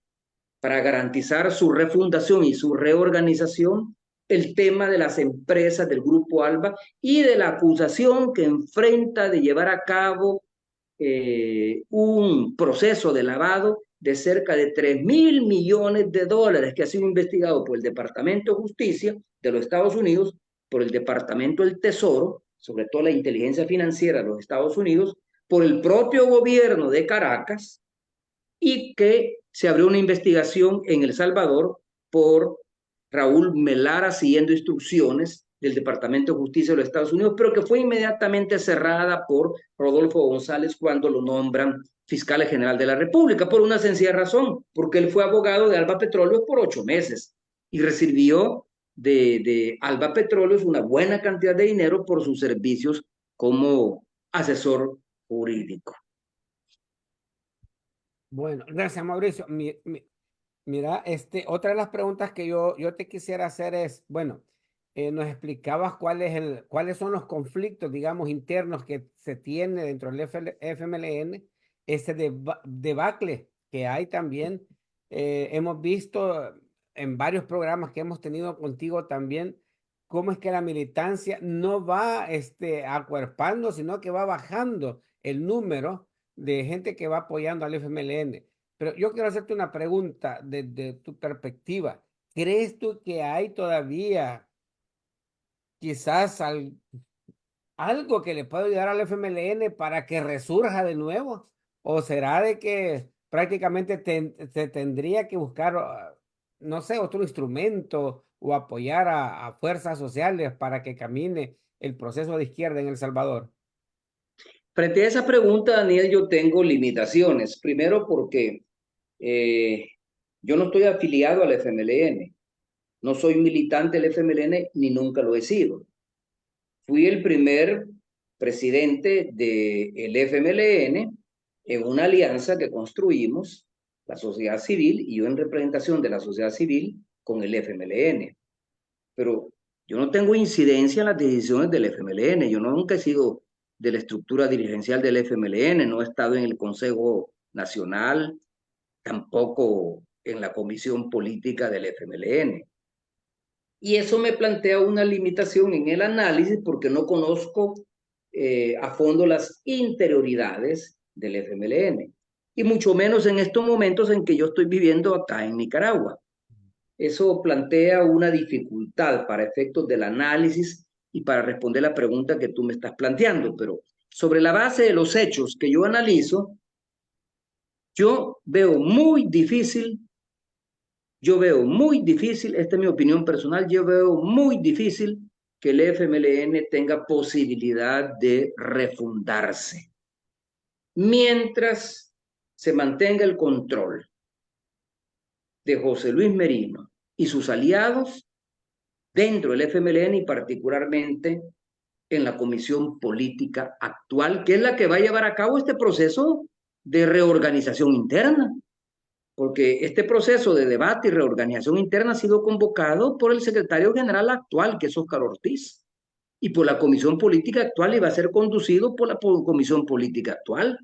para garantizar su refundación y su reorganización el tema de las empresas del Grupo ALBA y de la acusación que enfrenta de llevar a cabo un proceso de lavado de cerca de 3.000 millones de dólares que ha sido investigado por el Departamento de Justicia de los Estados Unidos, por el Departamento del Tesoro, sobre todo la inteligencia financiera de los Estados Unidos, por el propio gobierno de Caracas, y que se abrió una investigación en El Salvador por Raúl Melara siguiendo instrucciones del Departamento de Justicia de los Estados Unidos, pero que fue inmediatamente cerrada por Rodolfo González cuando lo nombran fiscal general de la República, por una sencilla razón, porque él fue abogado de Alba Petróleos por 8 meses y recibió de Alba Petróleos una buena cantidad de dinero por sus servicios como asesor jurídico. Bueno, gracias, Mauricio. Mira, otra de las preguntas que yo te quisiera hacer es, bueno, nos explicabas cuáles son los conflictos, digamos, internos que se tiene dentro del FMLN, debacle que hay también. Hemos visto en varios programas que hemos tenido contigo también cómo es que la militancia no va acuerpando, sino que va bajando el número de gente que va apoyando al FMLN. Pero yo quiero hacerte una pregunta desde tu perspectiva. ¿Crees tú que hay todavía quizás algo que le pueda ayudar al FMLN para que resurja de nuevo? ¿O será de que prácticamente se tendría que buscar, no sé, otro instrumento o apoyar a fuerzas sociales para que camine el proceso de izquierda en El Salvador? Frente a esa pregunta, Daniel, yo tengo limitaciones. Primero porque yo no estoy afiliado al FMLN, no soy militante del FMLN ni nunca lo he sido. Fui el primer presidente del FMLN en una alianza que construimos, la sociedad civil y yo en representación de la sociedad civil con el FMLN. Pero yo no tengo incidencia en las decisiones del FMLN, yo nunca he sido de la estructura dirigencial del FMLN, no he estado en el Consejo Nacional, tampoco en la comisión política del FMLN. Y eso me plantea una limitación en el análisis porque no conozco a fondo las interioridades del FMLN, y mucho menos en estos momentos en que yo estoy viviendo acá en Nicaragua. Eso plantea una dificultad para efectos del análisis y para responder la pregunta que tú me estás planteando, pero sobre la base de los hechos que yo analizo, yo veo muy difícil, esta es mi opinión personal, yo veo muy difícil que el FMLN tenga posibilidad de refundarse mientras se mantenga el control de José Luis Merino y sus aliados dentro del FMLN y particularmente en la comisión política actual, que es la que va a llevar a cabo este proceso de reorganización interna, porque este proceso de debate y reorganización interna ha sido convocado por el secretario general actual, que es Óscar Ortiz, y por la comisión política actual, y va a ser conducido por la comisión política actual.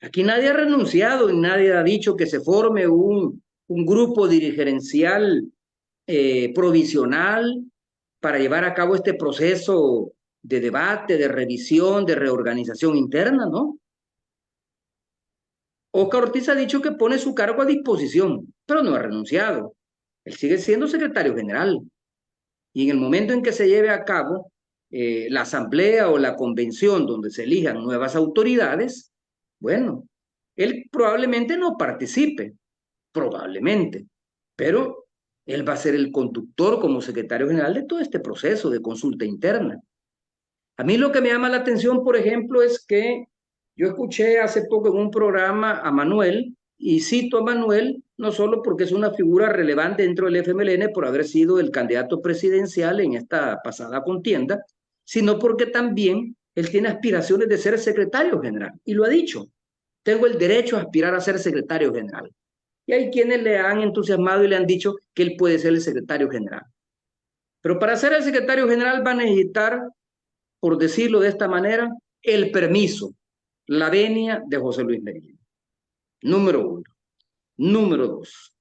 Aquí nadie ha renunciado y nadie ha dicho que se forme un grupo dirigencial provisional para llevar a cabo este proceso de debate, de revisión, de reorganización interna, ¿no? Óscar Ortiz ha dicho que pone su cargo a disposición, pero no ha renunciado. Él sigue siendo secretario general. Y en el momento en que se lleve a cabo la asamblea o la convención donde se elijan nuevas autoridades, bueno, él probablemente no participe, probablemente, pero él va a ser el conductor como secretario general de todo este proceso de consulta interna. A mí lo que me llama la atención, por ejemplo, es que yo escuché hace poco en un programa a Manuel, y cito a Manuel no solo porque es una figura relevante dentro del FMLN por haber sido el candidato presidencial en esta pasada contienda, sino porque también él tiene aspiraciones de ser secretario general, y lo ha dicho. tengo el derecho a aspirar a ser secretario general. Y hay quienes le han entusiasmado y le han dicho que él puede ser el secretario general. Pero para ser el secretario general va a necesitar, por decirlo de esta manera, el permiso, la venia de José Luis Merino. Número 1. Número 2.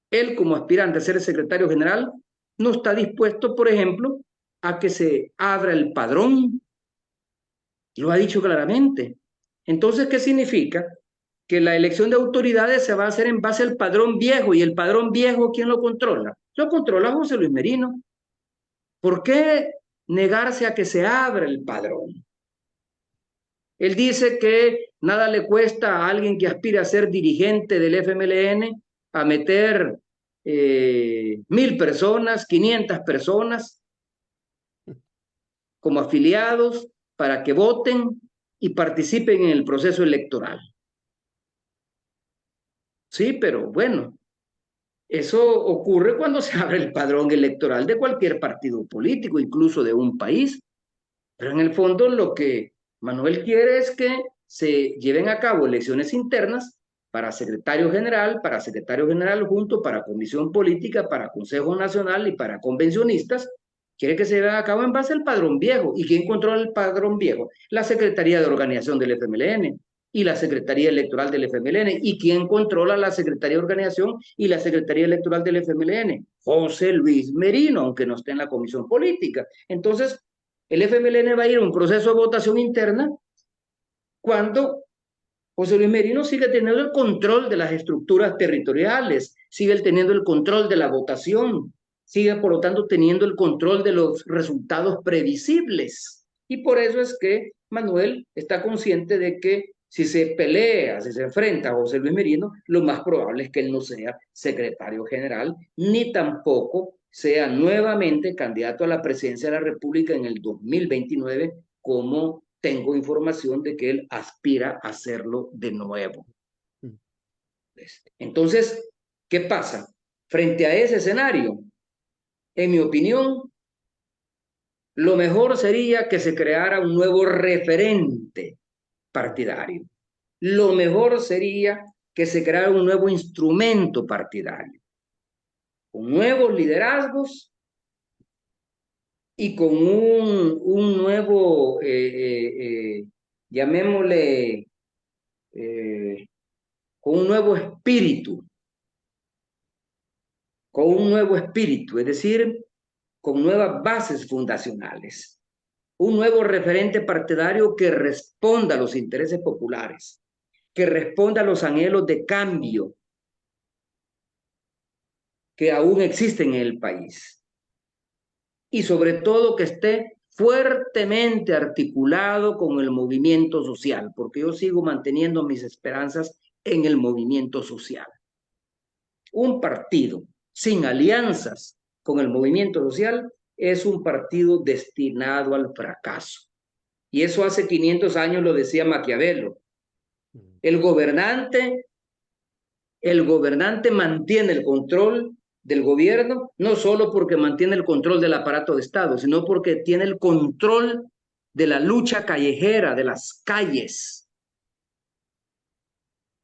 Él, como aspirante a ser el secretario general, no está dispuesto, por ejemplo, a que se abra el padrón. Lo ha dicho claramente. Entonces, ¿qué significa? Que la elección de autoridades se va a hacer en base al padrón viejo. ¿Y el padrón viejo quién lo controla? Lo controla José Luis Merino. ¿Por qué negarse a que se abra el padrón? Él dice que nada le cuesta a alguien que aspira a ser dirigente del FMLN a meter 1,000 personas, 500 personas como afiliados para que voten y participen en el proceso electoral. Sí, pero bueno, eso ocurre cuando se abre el padrón electoral de cualquier partido político, incluso de un país. Pero en el fondo lo que Manuel quiere es que se lleven a cabo elecciones internas para secretario general junto, para comisión política, para Consejo Nacional y para convencionistas. Quiere que se lleven a cabo en base al padrón viejo. ¿Y quién controla el padrón viejo? La Secretaría de Organización del FMLN y la Secretaría Electoral del FMLN. ¿Y quién controla la Secretaría de Organización y la Secretaría Electoral del FMLN? José Luis Merino, aunque no esté en la comisión política. Entonces, el FMLN va a ir a un proceso de votación interna cuando José Luis Merino sigue teniendo el control de las estructuras territoriales, sigue teniendo el control de la votación, sigue por lo tanto teniendo el control de los resultados previsibles. Y por eso es que Manuel está consciente de que si se pelea, si se enfrenta a José Luis Merino, lo más probable es que él no sea secretario general, ni tampoco sea nuevamente candidato a la presidencia de la República en el 2029, como tengo información de que él aspira a hacerlo de nuevo. Entonces, ¿qué pasa? Frente a ese escenario, en mi opinión, lo mejor sería que se creara un nuevo referente partidario. Lo mejor sería que se creara un nuevo instrumento partidario, con nuevos liderazgos y con un nuevo, llamémosle, con un nuevo espíritu, es decir, con nuevas bases fundacionales, un nuevo referente partidario que responda a los intereses populares, que responda a los anhelos de cambio que aún existen en el país. Y sobre todo que esté fuertemente articulado con el movimiento social, porque yo sigo manteniendo mis esperanzas en el movimiento social. Un partido sin alianzas con el movimiento social es un partido destinado al fracaso. Y eso hace 500 años lo decía Maquiavelo. El gobernante mantiene el control del gobierno, no solo porque mantiene el control del aparato de Estado, sino porque tiene el control de la lucha callejera, de las calles.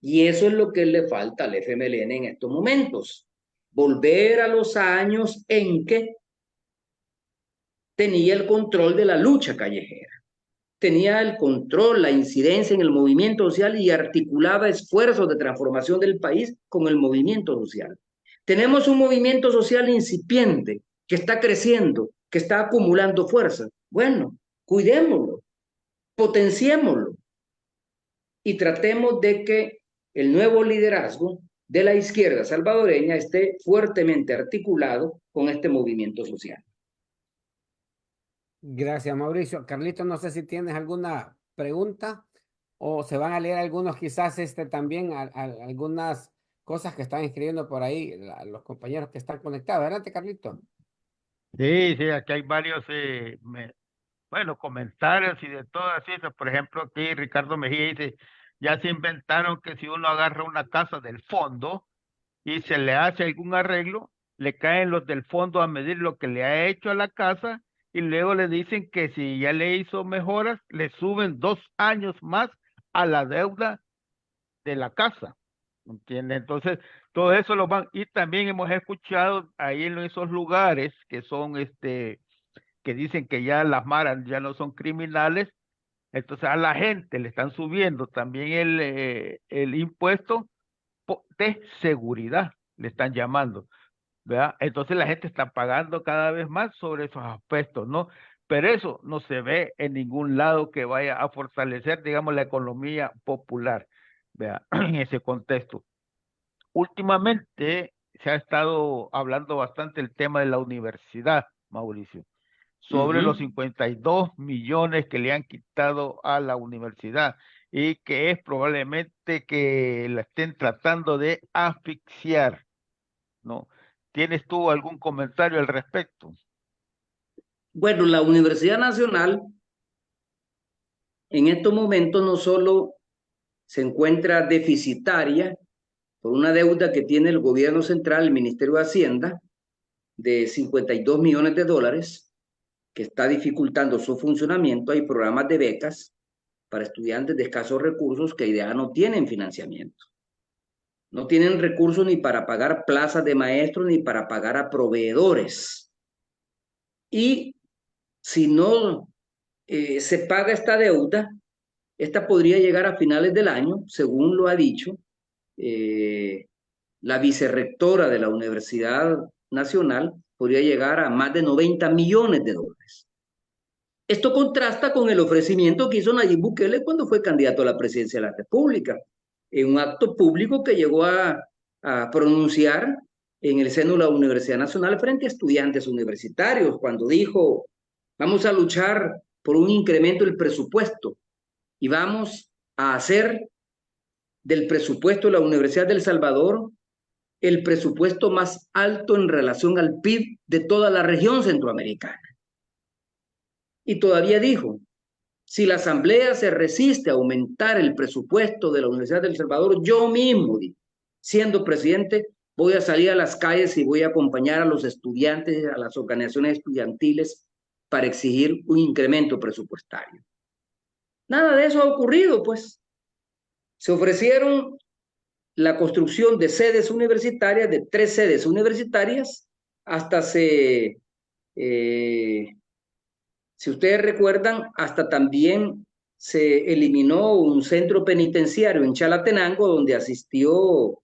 Y eso es lo que le falta al FMLN en estos momentos. Volver a los años en que tenía el control de la lucha callejera, tenía el control, la incidencia en el movimiento social y articulaba esfuerzos de transformación del país con el movimiento social. Tenemos un movimiento social incipiente que está creciendo, que está acumulando fuerza. Bueno, cuidémoslo, potenciémoslo y tratemos de que el nuevo liderazgo de la izquierda salvadoreña esté fuertemente articulado con este movimiento social. Gracias, Mauricio. Carlito, no sé si tienes alguna pregunta o se van a leer algunos, quizás también algunas cosas que están escribiendo por ahí los compañeros que están conectados. Adelante, Carlito. Sí, sí, aquí hay varios, bueno, comentarios y de todas esas. Por ejemplo, aquí Ricardo Mejía dice, ya se inventaron que si uno agarra una casa del fondo y se le hace algún arreglo, le caen los del fondo a medir lo que le ha hecho a la casa y luego le dicen que si ya le hizo mejoras, le suben 2 años más a la deuda de la casa, ¿entiendes? Entonces, todo eso lo van, y también hemos escuchado ahí en esos lugares que son, que dicen que ya las maras ya no son criminales, entonces a la gente le están subiendo también el impuesto de seguridad, le están llamando, ¿verdad? Entonces la gente está pagando cada vez más sobre esos aspectos, ¿no? Pero eso no se ve en ningún lado que vaya a fortalecer, digamos, la economía popular, ¿verdad? En ese contexto. Últimamente se ha estado hablando bastante el tema de la universidad, Mauricio, sobre los 52 millones que le han quitado a la universidad y que es probablemente que la estén tratando de asfixiar, ¿no? ¿Tienes tú algún comentario al respecto? Bueno, la Universidad Nacional en estos momentos no solo se encuentra deficitaria por una deuda que tiene el gobierno central, el Ministerio de Hacienda, de 52 millones de dólares, que está dificultando su funcionamiento. Hay programas de becas para estudiantes de escasos recursos que ya no tienen financiamiento. No tienen recursos ni para pagar plazas de maestros ni para pagar a proveedores. Y si no se paga esta deuda, esta podría llegar a finales del año, según lo ha dicho la vicerrectora de la Universidad Nacional, podría llegar a más de 90 millones de dólares. Esto contrasta con el ofrecimiento que hizo Nayib Bukele cuando fue candidato a la presidencia de la República, en un acto público que llegó a pronunciar en el seno de la Universidad Nacional frente a estudiantes universitarios, cuando dijo, vamos a luchar por un incremento del presupuesto y vamos a hacer del presupuesto de la Universidad del Salvador el presupuesto más alto en relación al PIB de toda la región centroamericana. Y todavía dijo, si la Asamblea se resiste a aumentar el presupuesto de la Universidad del Salvador, yo mismo, siendo presidente, voy a salir a las calles y voy a acompañar a los estudiantes, a las organizaciones estudiantiles para exigir un incremento presupuestario. Nada de eso ha ocurrido, pues. Se ofrecieron la construcción de sedes universitarias, de 3 sedes universitarias, hasta si ustedes recuerdan, hasta también se eliminó un centro penitenciario en Chalatenango, donde asistió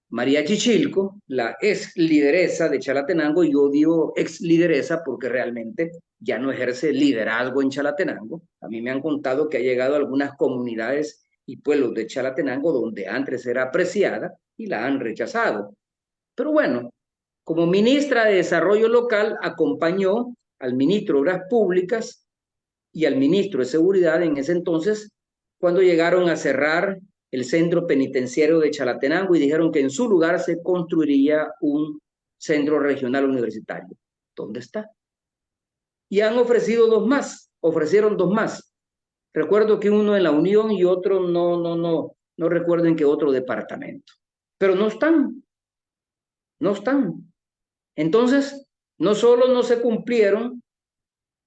María Chichilco, la ex lideresa de Chalatenango. Yo digo ex lideresa porque realmente ya no ejerce liderazgo en Chalatenango. A mí me han contado que ha llegado a algunas comunidades y pueblos de Chalatenango donde antes era apreciada y la han rechazado. Pero bueno, como ministra de Desarrollo Local acompañó al ministro de Obras Públicas y al ministro de Seguridad en ese entonces cuando llegaron a cerrar el centro penitenciario de Chalatenango y dijeron que en su lugar se construiría un centro regional universitario. ¿Dónde está? Y han ofrecieron 2 más. Recuerdo que uno en La Unión y otro no recuerdo en qué otro departamento. Pero no están. Entonces, no solo no se cumplieron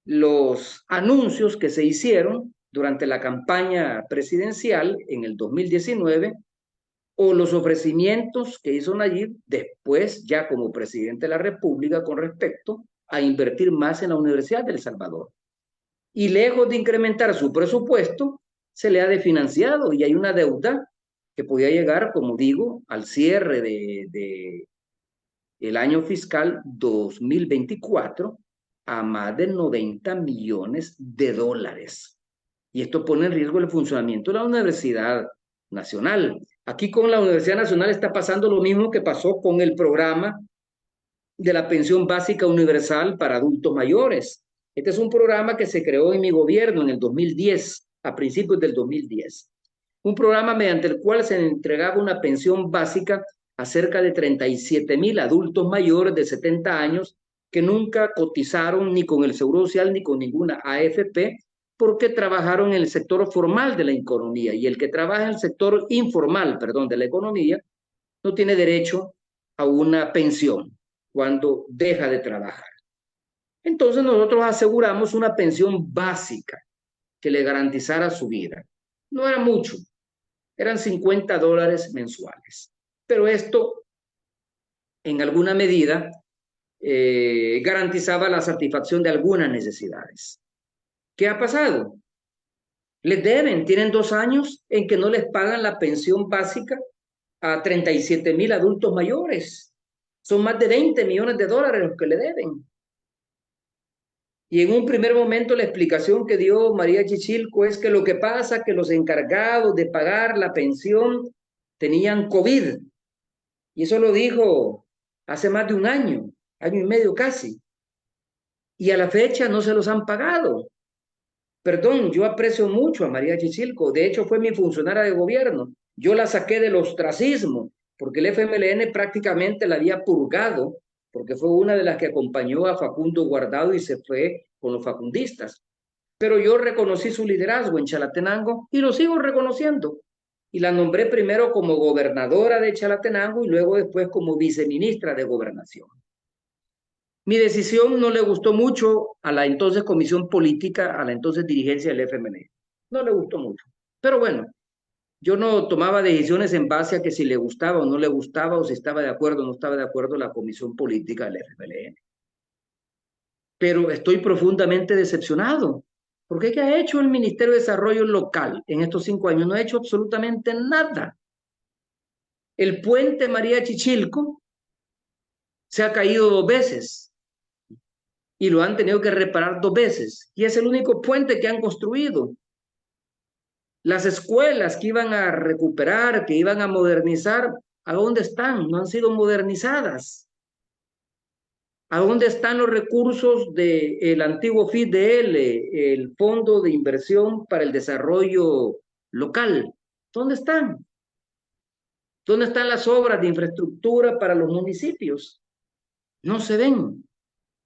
los anuncios que se hicieron durante la campaña presidencial en el 2019 o los ofrecimientos que hizo Nayib después ya como presidente de la República con respecto a invertir más en la Universidad del Salvador. Y lejos de incrementar su presupuesto, se le ha desfinanciado y hay una deuda que podía llegar, como digo, al cierre del año fiscal 2024 a más de 90 millones de dólares. Y esto pone en riesgo el funcionamiento de la Universidad Nacional. Aquí con la Universidad Nacional está pasando lo mismo que pasó con el programa de la pensión básica universal para adultos mayores. Este es un programa que se creó en mi gobierno en el 2010, a principios del 2010. Un programa mediante el cual se entregaba una pensión básica a cerca de 37,000 adultos mayores de 70 años que nunca cotizaron ni con el Seguro Social ni con ninguna AFP porque trabajaron en el sector formal de la economía, y el que trabaja en el sector informal, de la economía, no tiene derecho a una pensión cuando deja de trabajar. Entonces nosotros aseguramos una pensión básica que le garantizara su vida. No era mucho, eran $50 mensuales. Pero esto, en alguna medida, garantizaba la satisfacción de algunas necesidades. ¿Qué ha pasado? Les deben, tienen 2 años en que no les pagan la pensión básica a 37,000 adultos mayores. Son más de $20 millones los que le deben. Y en un primer momento la explicación que dio María Chichilco es que lo que pasa es que los encargados de pagar la pensión tenían COVID. Y eso lo dijo hace más de un año y medio casi. Y a la fecha no se los han pagado. Perdón, yo aprecio mucho a María Chichilco. De hecho, fue mi funcionaria de gobierno. Yo la saqué del ostracismo, porque el FMLN prácticamente la había purgado, porque fue una de las que acompañó a Facundo Guardado y se fue con los facundistas. Pero yo reconocí su liderazgo en Chalatenango y lo sigo reconociendo. Y la nombré primero como gobernadora de Chalatenango y luego después como viceministra de Gobernación. Mi decisión no le gustó mucho a la entonces comisión política, a la entonces dirigencia del FMLN. No le gustó mucho. Pero bueno, yo no tomaba decisiones en base a que si le gustaba o no le gustaba, o si estaba de acuerdo o no estaba de acuerdo la comisión política del FMLN. Pero estoy profundamente decepcionado. Porque ¿qué ha hecho el Ministerio de Desarrollo Local en estos 5 años? No ha hecho absolutamente nada. El puente María Chichilco se ha caído 2 veces. Y lo han tenido que reparar 2 veces. Y es el único puente que han construido. Las escuelas que iban a recuperar, que iban a modernizar, ¿a dónde están? No han sido modernizadas. ¿A dónde están los recursos del antiguo FIDL, el Fondo de Inversión para el Desarrollo Local? ¿Dónde están? ¿Dónde están las obras de infraestructura para los municipios? No se ven.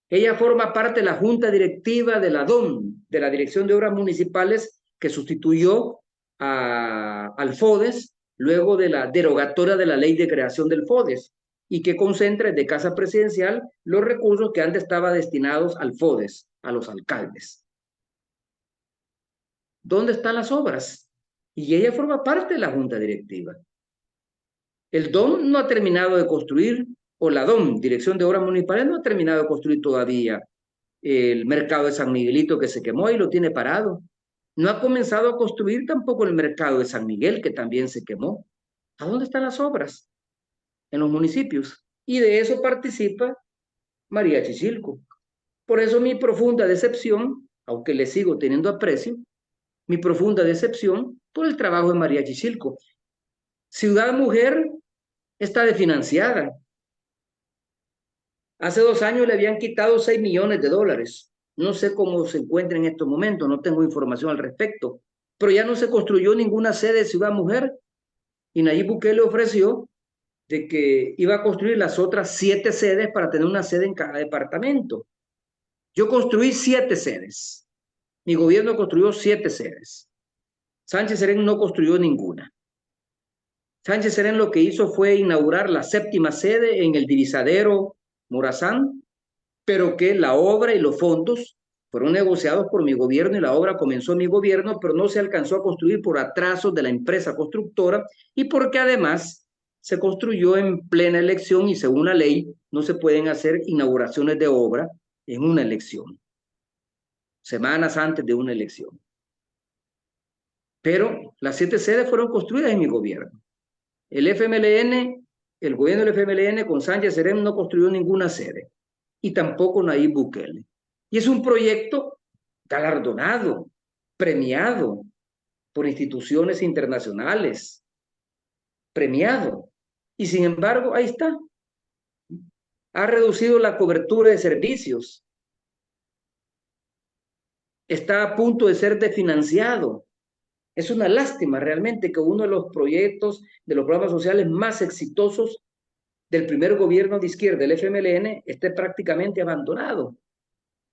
Ella forma parte de la junta directiva de la DOM, de la Dirección de Obras Municipales, que sustituyó al FODES luego de la derogatoria de la ley de creación del FODES y que concentra desde Casa Presidencial los recursos que antes estaban destinados al FODES, a los alcaldes. ¿Dónde están las obras? Y ella forma parte de la junta directiva. El DOM no ha terminado de construir, o la DOM, Dirección de Obras Municipales, no ha terminado de construir todavía el mercado de San Miguelito que se quemó y lo tiene parado. No ha comenzado a construir tampoco el mercado de San Miguel, que también se quemó. ¿A dónde están las obras? En los municipios. Y de eso participa María Chichilco. Por eso mi profunda decepción, aunque le sigo teniendo aprecio, mi profunda decepción por el trabajo de María Chichilco. Ciudad Mujer está desfinanciada. Hace 2 años le habían quitado $6 millones. No sé cómo se encuentra en estos momentos, no tengo información al respecto, pero ya no se construyó ninguna sede de Ciudad Mujer y Nayib Bukele ofreció de que iba a construir las otras 7 sedes para tener una sede en cada departamento. Yo construí 7 sedes. Mi gobierno construyó 7 sedes. Sánchez Serén no construyó ninguna. Sánchez Serén lo que hizo fue inaugurar la 7ª sede en el divisadero Morazán, pero que la obra y los fondos fueron negociados por mi gobierno y la obra comenzó en mi gobierno, pero no se alcanzó a construir por atrasos de la empresa constructora y porque además se construyó en plena elección y según la ley no se pueden hacer inauguraciones de obra en una elección, semanas antes de una elección. Pero las 7 sedes fueron construidas en mi gobierno. El FMLN, el gobierno del FMLN con Sánchez Serén no construyó ninguna sede y tampoco Nayib Bukele. Y es un proyecto galardonado, premiado por instituciones internacionales, premiado. Y sin embargo, ahí está. Ha reducido la cobertura de servicios. Está a punto de ser desfinanciado. Es una lástima realmente que uno de los proyectos de los programas sociales más exitosos del primer gobierno de izquierda, el FMLN, esté prácticamente abandonado.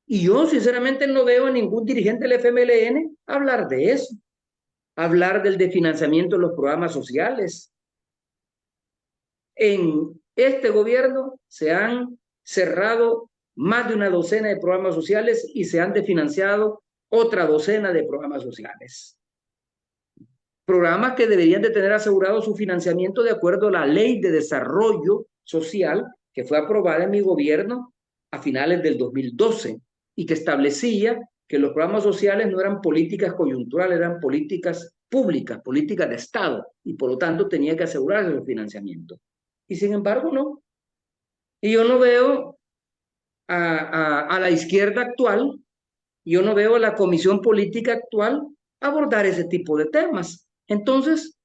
Y yo sinceramente no veo a ningún dirigente del FMLN hablar de eso, hablar del desfinanciamiento de los programas sociales. En este gobierno se han cerrado más de una docena de programas sociales y se han desfinanciado otra docena de programas sociales. Programas que deberían de tener asegurado su financiamiento de acuerdo a la Ley de Desarrollo Social que fue aprobada en mi gobierno a finales del 2012 y que establecía que los programas sociales no eran políticas coyunturales, eran políticas públicas, políticas de Estado, y por lo tanto tenía que asegurarse su financiamiento. Y sin embargo, no. Y yo no veo a la izquierda actual, yo no veo a la comisión política actual abordar ese tipo de temas. Entonces,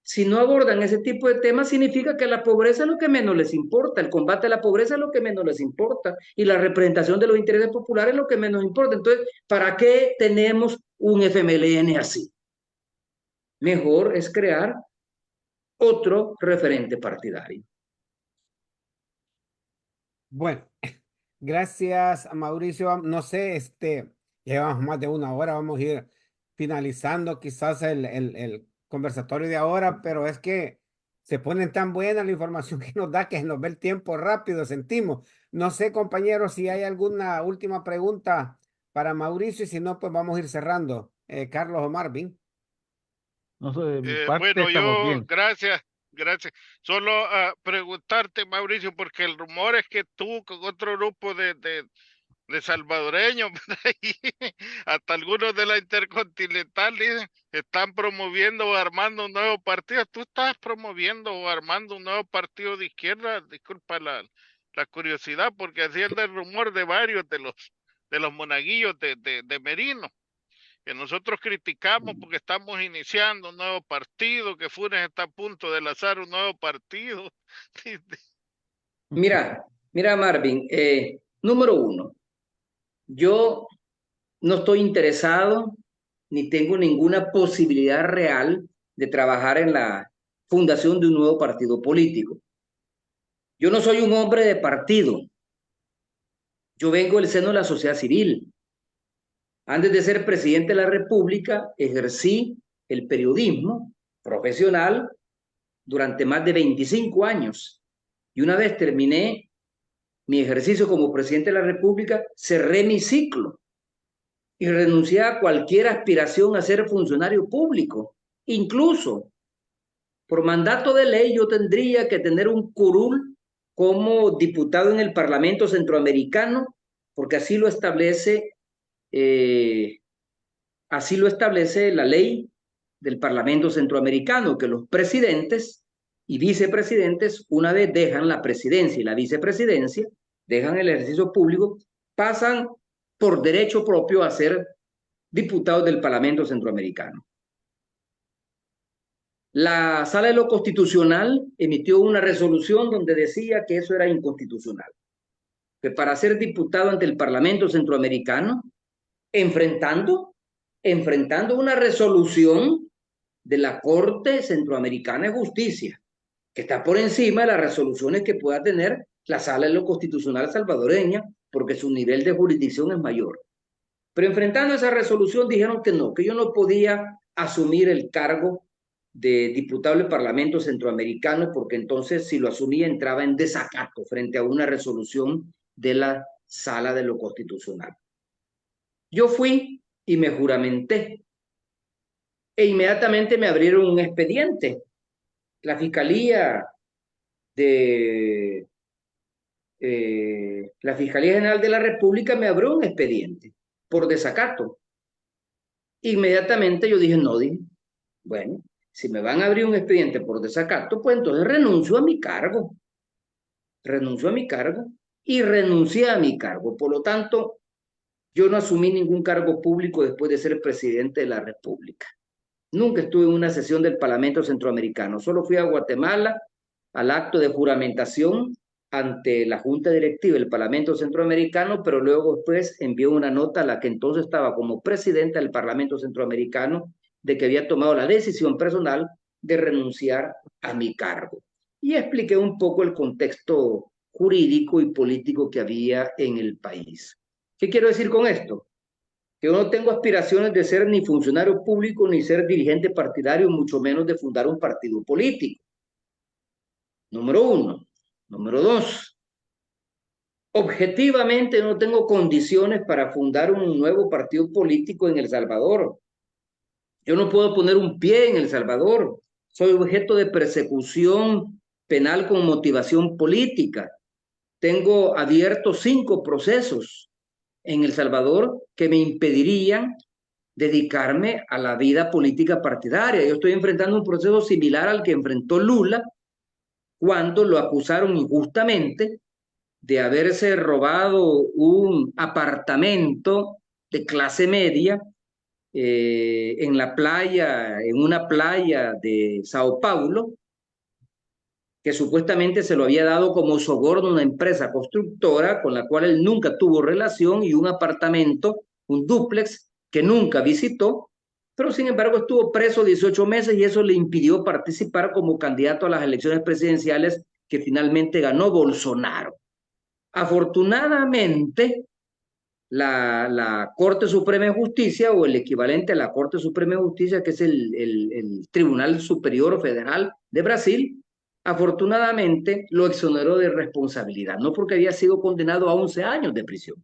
si no abordan ese tipo de temas, significa que la pobreza es lo que menos les importa, el combate a la pobreza es lo que menos les importa, y la representación de los intereses populares es lo que menos importa. Entonces, ¿para qué tenemos un FMLN así? Mejor es crear otro referente partidario. Bueno, gracias a Mauricio. No sé, llevamos más de una hora, vamos a ir finalizando quizás el conversatorio de ahora, pero es que se pone tan buena la información que nos da que nos ve el tiempo rápido, sentimos. No sé, compañeros, si hay alguna última pregunta para Mauricio y si no, pues vamos a ir cerrando. Carlos o Marvin. No sé, de mi parte Bueno, estamos bien. gracias. Solo preguntarte, Mauricio, porque el rumor es que tú con otro grupo de salvadoreños, y hasta algunos de la Intercontinental dicen, están promoviendo o armando un nuevo partido. ¿Tú estás promoviendo o armando un nuevo partido de izquierda? Disculpa la curiosidad, porque así anda el rumor de varios de los monaguillos de Merino, que nosotros criticamos porque estamos iniciando un nuevo partido, que Funes está a punto de lanzar un nuevo partido. Mira, Marvin, número uno, yo no estoy interesado ni tengo ninguna posibilidad real de trabajar en la fundación de un nuevo partido político. Yo no soy un hombre de partido. Yo vengo del seno de la sociedad civil. Antes de ser presidente de la República, ejercí el periodismo profesional durante más de 25 años. Y una vez terminé mi ejercicio como presidente de la República, cerré mi ciclo y renuncié a cualquier aspiración a ser funcionario público. Incluso, por mandato de ley, yo tendría que tener un curul como diputado en el Parlamento Centroamericano, porque así lo establece la ley del Parlamento Centroamericano, que los presidentes y vicepresidentes, una vez dejan la presidencia y la vicepresidencia, dejan el ejercicio público, pasan por derecho propio a ser diputados del Parlamento Centroamericano. La Sala de lo Constitucional emitió una resolución donde decía que eso era inconstitucional, que para ser diputado ante el Parlamento Centroamericano, enfrentando una resolución de la Corte Centroamericana de Justicia, que está por encima de las resoluciones que pueda tener la Sala de lo Constitucional salvadoreña, porque su nivel de jurisdicción es mayor. Pero enfrentando esa resolución dijeron que no, que yo no podía asumir el cargo de diputado del Parlamento Centroamericano, porque entonces si lo asumía entraba en desacato frente a una resolución de la Sala de lo Constitucional. Yo fui y me juramenté e inmediatamente me abrieron un expediente. La Fiscalía la Fiscalía General de la República me abrió un expediente por desacato. Inmediatamente yo dije, bueno, si me van a abrir un expediente por desacato, pues entonces renuncio a mi cargo. Renuncio a mi cargo y renuncié a mi cargo. Por lo tanto, yo no asumí ningún cargo público después de ser presidente de la República. Nunca estuve en una sesión del Parlamento Centroamericano. Solo fui a Guatemala al acto de juramentación ante la Junta Directiva del Parlamento Centroamericano, pero luego después envió una nota a la que entonces estaba como presidenta del Parlamento Centroamericano de que había tomado la decisión personal de renunciar a mi cargo. Y expliqué un poco el contexto jurídico y político que había en el país. ¿Qué quiero decir con esto? Que yo no tengo aspiraciones de ser ni funcionario público ni ser dirigente partidario, mucho menos de fundar un partido político. Número uno. Número dos. Objetivamente no tengo condiciones para fundar un nuevo partido político en El Salvador. Yo no puedo poner un pie en El Salvador. Soy objeto de persecución penal con motivación política. Tengo abiertos 5 procesos en El Salvador que me impedirían dedicarme a la vida política partidaria. Yo estoy enfrentando un proceso similar al que enfrentó Lula cuando lo acusaron injustamente de haberse robado un apartamento de clase media en la playa, en una playa de Sao Paulo, que supuestamente se lo había dado como soborno a una empresa constructora con la cual él nunca tuvo relación, y un apartamento, un dúplex, que nunca visitó, pero sin embargo estuvo preso 18 meses y eso le impidió participar como candidato a las elecciones presidenciales que finalmente ganó Bolsonaro. Afortunadamente, la Corte Suprema de Justicia, o el equivalente a la Corte Suprema de Justicia, que es el Tribunal Superior Federal de Brasil, afortunadamente lo exoneró de responsabilidad, no porque había sido condenado a 11 años de prisión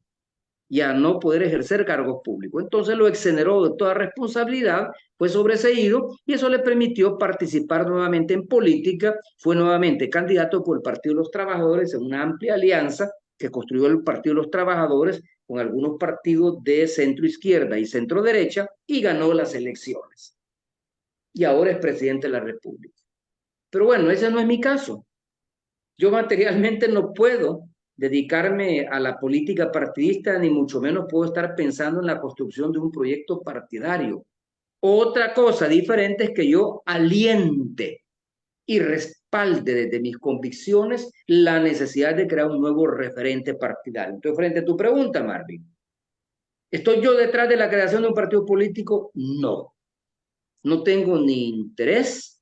y a no poder ejercer cargos públicos. Entonces lo exoneró de toda responsabilidad, fue sobreseído y eso le permitió participar nuevamente en política, fue nuevamente candidato por el Partido de los Trabajadores en una amplia alianza que construyó el Partido de los Trabajadores con algunos partidos de centro izquierda y centro derecha, y ganó las elecciones. Y ahora es presidente de la República. Pero bueno, ese no es mi caso. Yo materialmente no puedo dedicarme a la política partidista, ni mucho menos puedo estar pensando en la construcción de un proyecto partidario. Otra cosa diferente es que yo aliente y respalde desde mis convicciones la necesidad de crear un nuevo referente partidario. Entonces, frente a tu pregunta, Marvin, ¿estoy yo detrás de la creación de un partido político? No. No tengo ni interés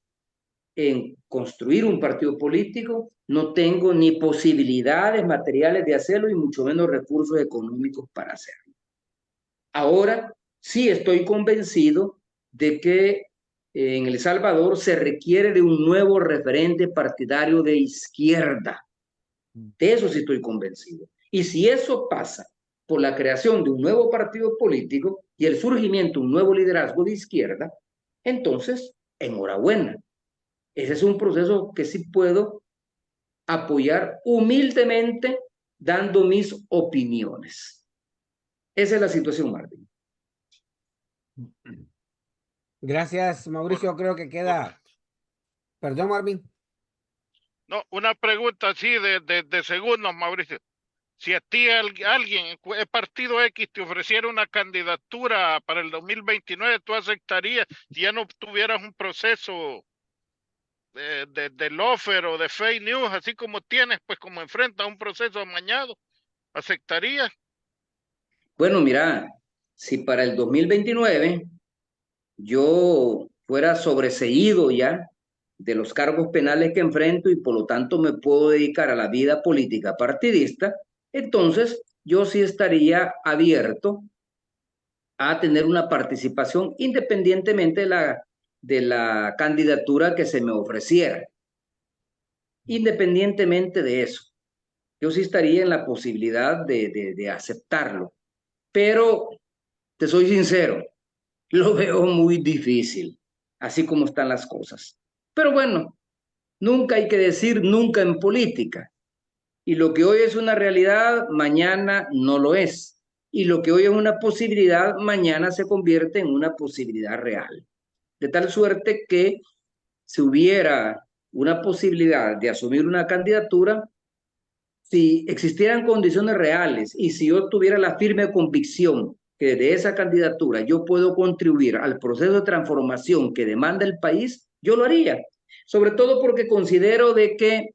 en construir un partido político, no tengo ni posibilidades materiales de hacerlo y mucho menos recursos económicos para hacerlo. Ahora sí estoy convencido de que en El Salvador se requiere de un nuevo referente partidario de izquierda. De eso sí estoy convencido. Y si eso pasa por la creación de un nuevo partido político y el surgimiento de un nuevo liderazgo de izquierda, entonces, enhorabuena. Ese es un proceso que sí puedo apoyar humildemente dando mis opiniones. Esa es la situación, Martín. Gracias, Mauricio. Creo que queda... Perdón, Marvin. No, una pregunta así de segundos, Mauricio. Si a ti alguien, el partido X, te ofreciera una candidatura para el 2029, ¿tú aceptarías si ya no tuvieras un proceso de lofer o de fake news, así como tienes, pues como enfrentas un proceso amañado? ¿Aceptarías? Bueno, mira, si para el 2029 yo fuera sobreseído ya de los cargos penales que enfrento y por lo tanto me puedo dedicar a la vida política partidista, entonces yo sí estaría abierto a tener una participación independientemente de la candidatura que se me ofreciera. Independientemente de eso, yo sí estaría en la posibilidad de aceptarlo. Pero te soy sincero, lo veo muy difícil, así como están las cosas. Pero bueno, nunca hay que decir nunca en política. Y lo que hoy es una realidad, mañana no lo es. Y lo que hoy es una posibilidad, mañana se convierte en una posibilidad real. De tal suerte que si hubiera una posibilidad de asumir una candidatura, si existieran condiciones reales y si yo tuviera la firme convicción que de esa candidatura yo puedo contribuir al proceso de transformación que demanda el país, yo lo haría. Sobre todo porque considero de que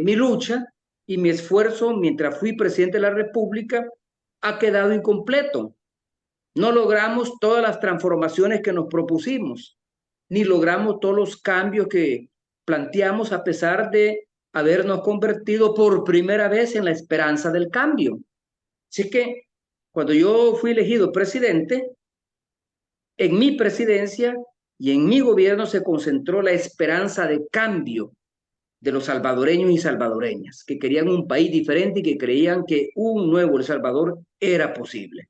mi lucha y mi esfuerzo mientras fui presidente de la República ha quedado incompleto. No logramos todas las transformaciones que nos propusimos, ni logramos todos los cambios que planteamos a pesar de habernos convertido por primera vez en la esperanza del cambio. Así que cuando yo fui elegido presidente, en mi presidencia y en mi gobierno se concentró la esperanza de cambio de los salvadoreños y salvadoreñas, que querían un país diferente y que creían que un nuevo El Salvador era posible.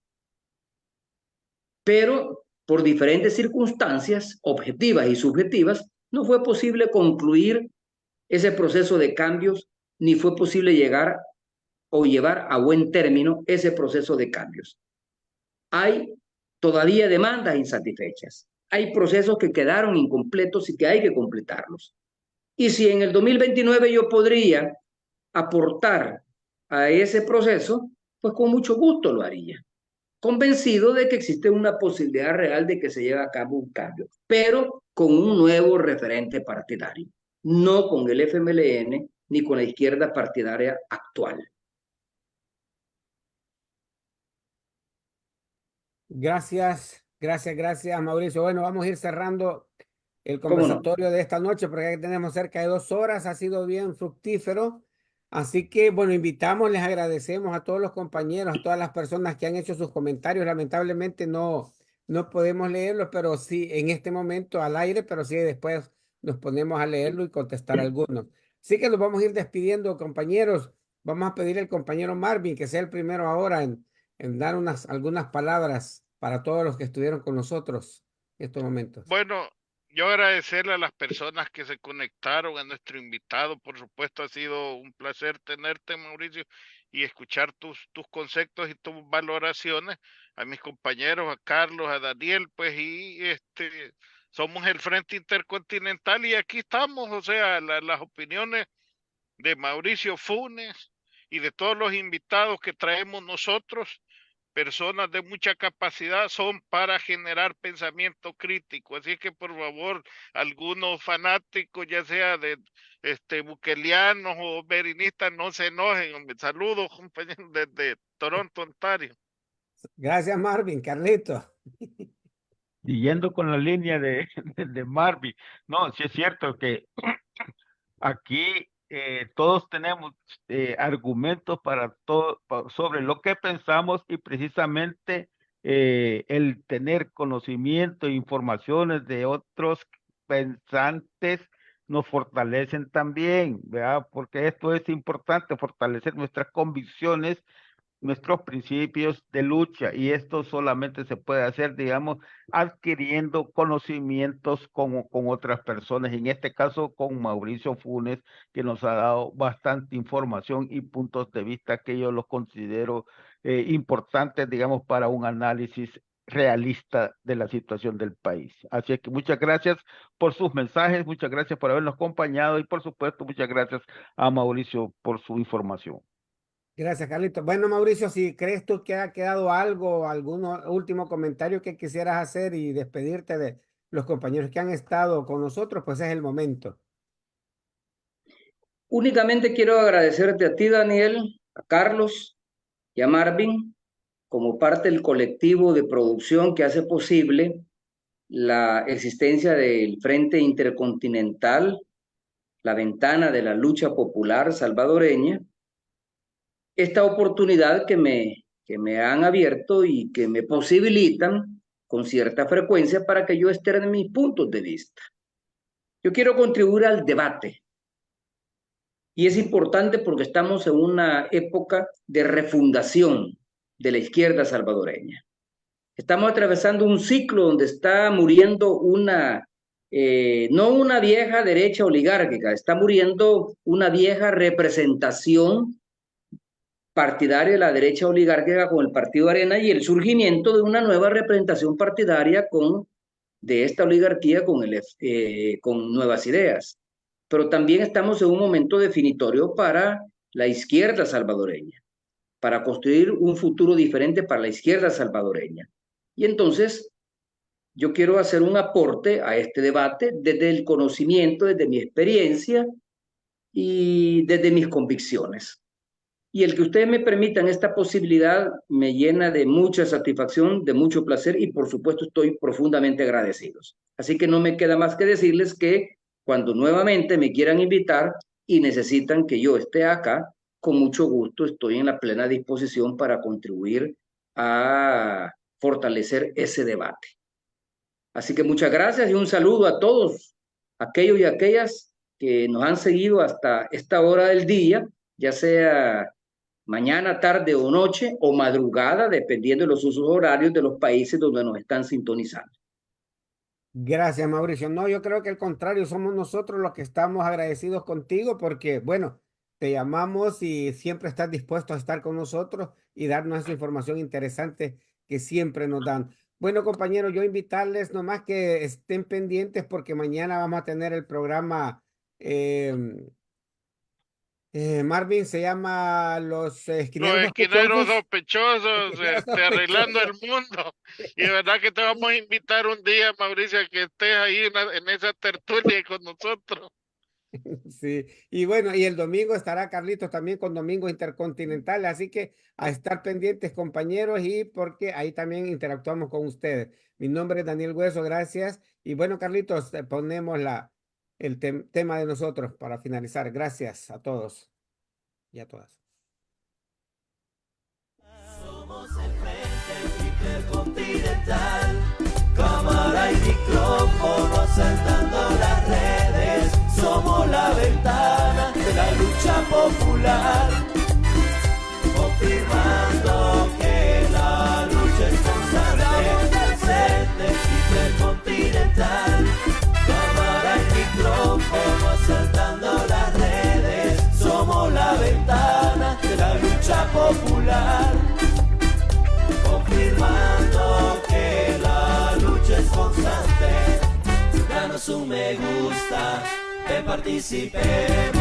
Pero por diferentes circunstancias objetivas y subjetivas, no fue posible concluir ese proceso de cambios, ni fue posible llegar o llevar a buen término ese proceso de cambios. Hay todavía demandas insatisfechas, hay procesos que quedaron incompletos y que hay que completarlos. Y si en el 2029 yo podría aportar a ese proceso, pues con mucho gusto lo haría, convencido de que existe una posibilidad real de que se lleve a cabo un cambio, pero con un nuevo referente partidario, no con el FMLN ni con la izquierda partidaria actual. Gracias, Mauricio. Bueno, vamos a ir cerrando el ¿Cómo no? conversatorio de esta noche porque ya tenemos cerca de 2 horas. Ha sido bien fructífero. Así que, bueno, invitamos, les agradecemos a todos los compañeros, a todas las personas que han hecho sus comentarios. Lamentablemente no podemos leerlos, pero sí en este momento al aire, pero sí después nos ponemos a leerlo y contestar algunos. Así que nos vamos a ir despidiendo, compañeros. Vamos a pedir al compañero Marvin que sea el primero ahora en dar algunas palabras para todos los que estuvieron con nosotros en estos momentos. Bueno, yo agradecerle a las personas que se conectaron, a nuestro invitado, por supuesto, ha sido un placer tenerte, Mauricio, y escuchar tus conceptos y tus valoraciones, a mis compañeros, a Carlos, a Daniel, pues, y somos el Frente Intercontinental y aquí estamos, o sea, las opiniones de Mauricio Funes y de todos los invitados que traemos nosotros, personas de mucha capacidad, son para generar pensamiento crítico. Así que por favor, algunos fanáticos, ya sea de buquelianos o berinistas, no se enojen. Saludos, compañeros, desde Toronto, Ontario. Gracias, Marvin. Carlito. Siguiendo con la línea de Marvin, no, sí es cierto que aquí todos tenemos argumentos para todo sobre lo que pensamos y precisamente el tener conocimiento e informaciones de otros pensantes nos fortalecen también, ¿verdad? Porque esto es importante, fortalecer nuestras convicciones, nuestros principios de lucha, y esto solamente se puede hacer, digamos, adquiriendo conocimientos con otras personas, en este caso con Mauricio Funes, que nos ha dado bastante información y puntos de vista que yo los considero importantes, digamos, para un análisis realista de la situación del país. Así es que muchas gracias por sus mensajes, muchas gracias por habernos acompañado y por supuesto muchas gracias a Mauricio por su información. Gracias, Carlito. Bueno, Mauricio, si crees tú que ha quedado algo, algún último comentario que quisieras hacer y despedirte de los compañeros que han estado con nosotros, pues es el momento. Únicamente quiero agradecerte a ti, Daniel, a Carlos y a Marvin, como parte del colectivo de producción que hace posible la existencia del Frente Intercontinental, la ventana de la lucha popular salvadoreña, esta oportunidad que me han abierto y que me posibilitan con cierta frecuencia para que yo externe mis puntos de vista. Yo quiero contribuir al debate y es importante porque estamos en una época de refundación de la izquierda salvadoreña. Estamos atravesando un ciclo donde está muriendo no una vieja derecha oligárquica, está muriendo una vieja representación partidaria de la derecha oligárquica con el Partido Arena y el surgimiento de una nueva representación partidaria de esta oligarquía con nuevas ideas. Pero también estamos en un momento definitorio para la izquierda salvadoreña, para construir un futuro diferente para la izquierda salvadoreña. Y entonces yo quiero hacer un aporte a este debate desde el conocimiento, desde mi experiencia y desde mis convicciones. Y el que ustedes me permitan esta posibilidad me llena de mucha satisfacción, de mucho placer y por supuesto estoy profundamente agradecidos. Así que no me queda más que decirles que cuando nuevamente me quieran invitar y necesitan que yo esté acá, con mucho gusto estoy en la plena disposición para contribuir a fortalecer ese debate. Así que muchas gracias y un saludo a todos aquellos y aquellas que nos han seguido hasta esta hora del día, ya sea mañana, tarde o noche o madrugada, dependiendo de los usos horarios de los países donde nos están sintonizando. Gracias, Mauricio. No, yo creo que al contrario, somos nosotros los que estamos agradecidos contigo porque, bueno, te llamamos y siempre estás dispuesto a estar con nosotros y darnos esa información interesante que siempre nos dan. Bueno, compañeros, yo invitarles nomás que estén pendientes porque mañana vamos a tener el programa, Marvin, se llama Los Esquineros Los esquineros Sospechosos. sospechosos, Esquineros arreglando el Sospechosos. mundo. Y de verdad que te vamos a invitar un día, Mauricio, a que estés ahí en esa tertulia con nosotros. Sí, y bueno, y el domingo estará Carlitos también con Domingo Intercontinental, así que a estar pendientes, compañeros, y porque ahí también interactuamos con ustedes. Mi nombre es Daniel Hueso, gracias. Y bueno, Carlitos, ponemos el tema de nosotros para finalizar. Gracias a todos y a todas. Somos el Frente Intercontinental, cámara y micrófono asaltando las redes. Somos la ventana de la lucha popular, confirmando que la lucha es constante. Frente Intercontinental, cámara y micrófono asaltando las redes. Somos la ventana de la lucha popular, confirmando que la lucha es constante. Danos un me gusta, participemos.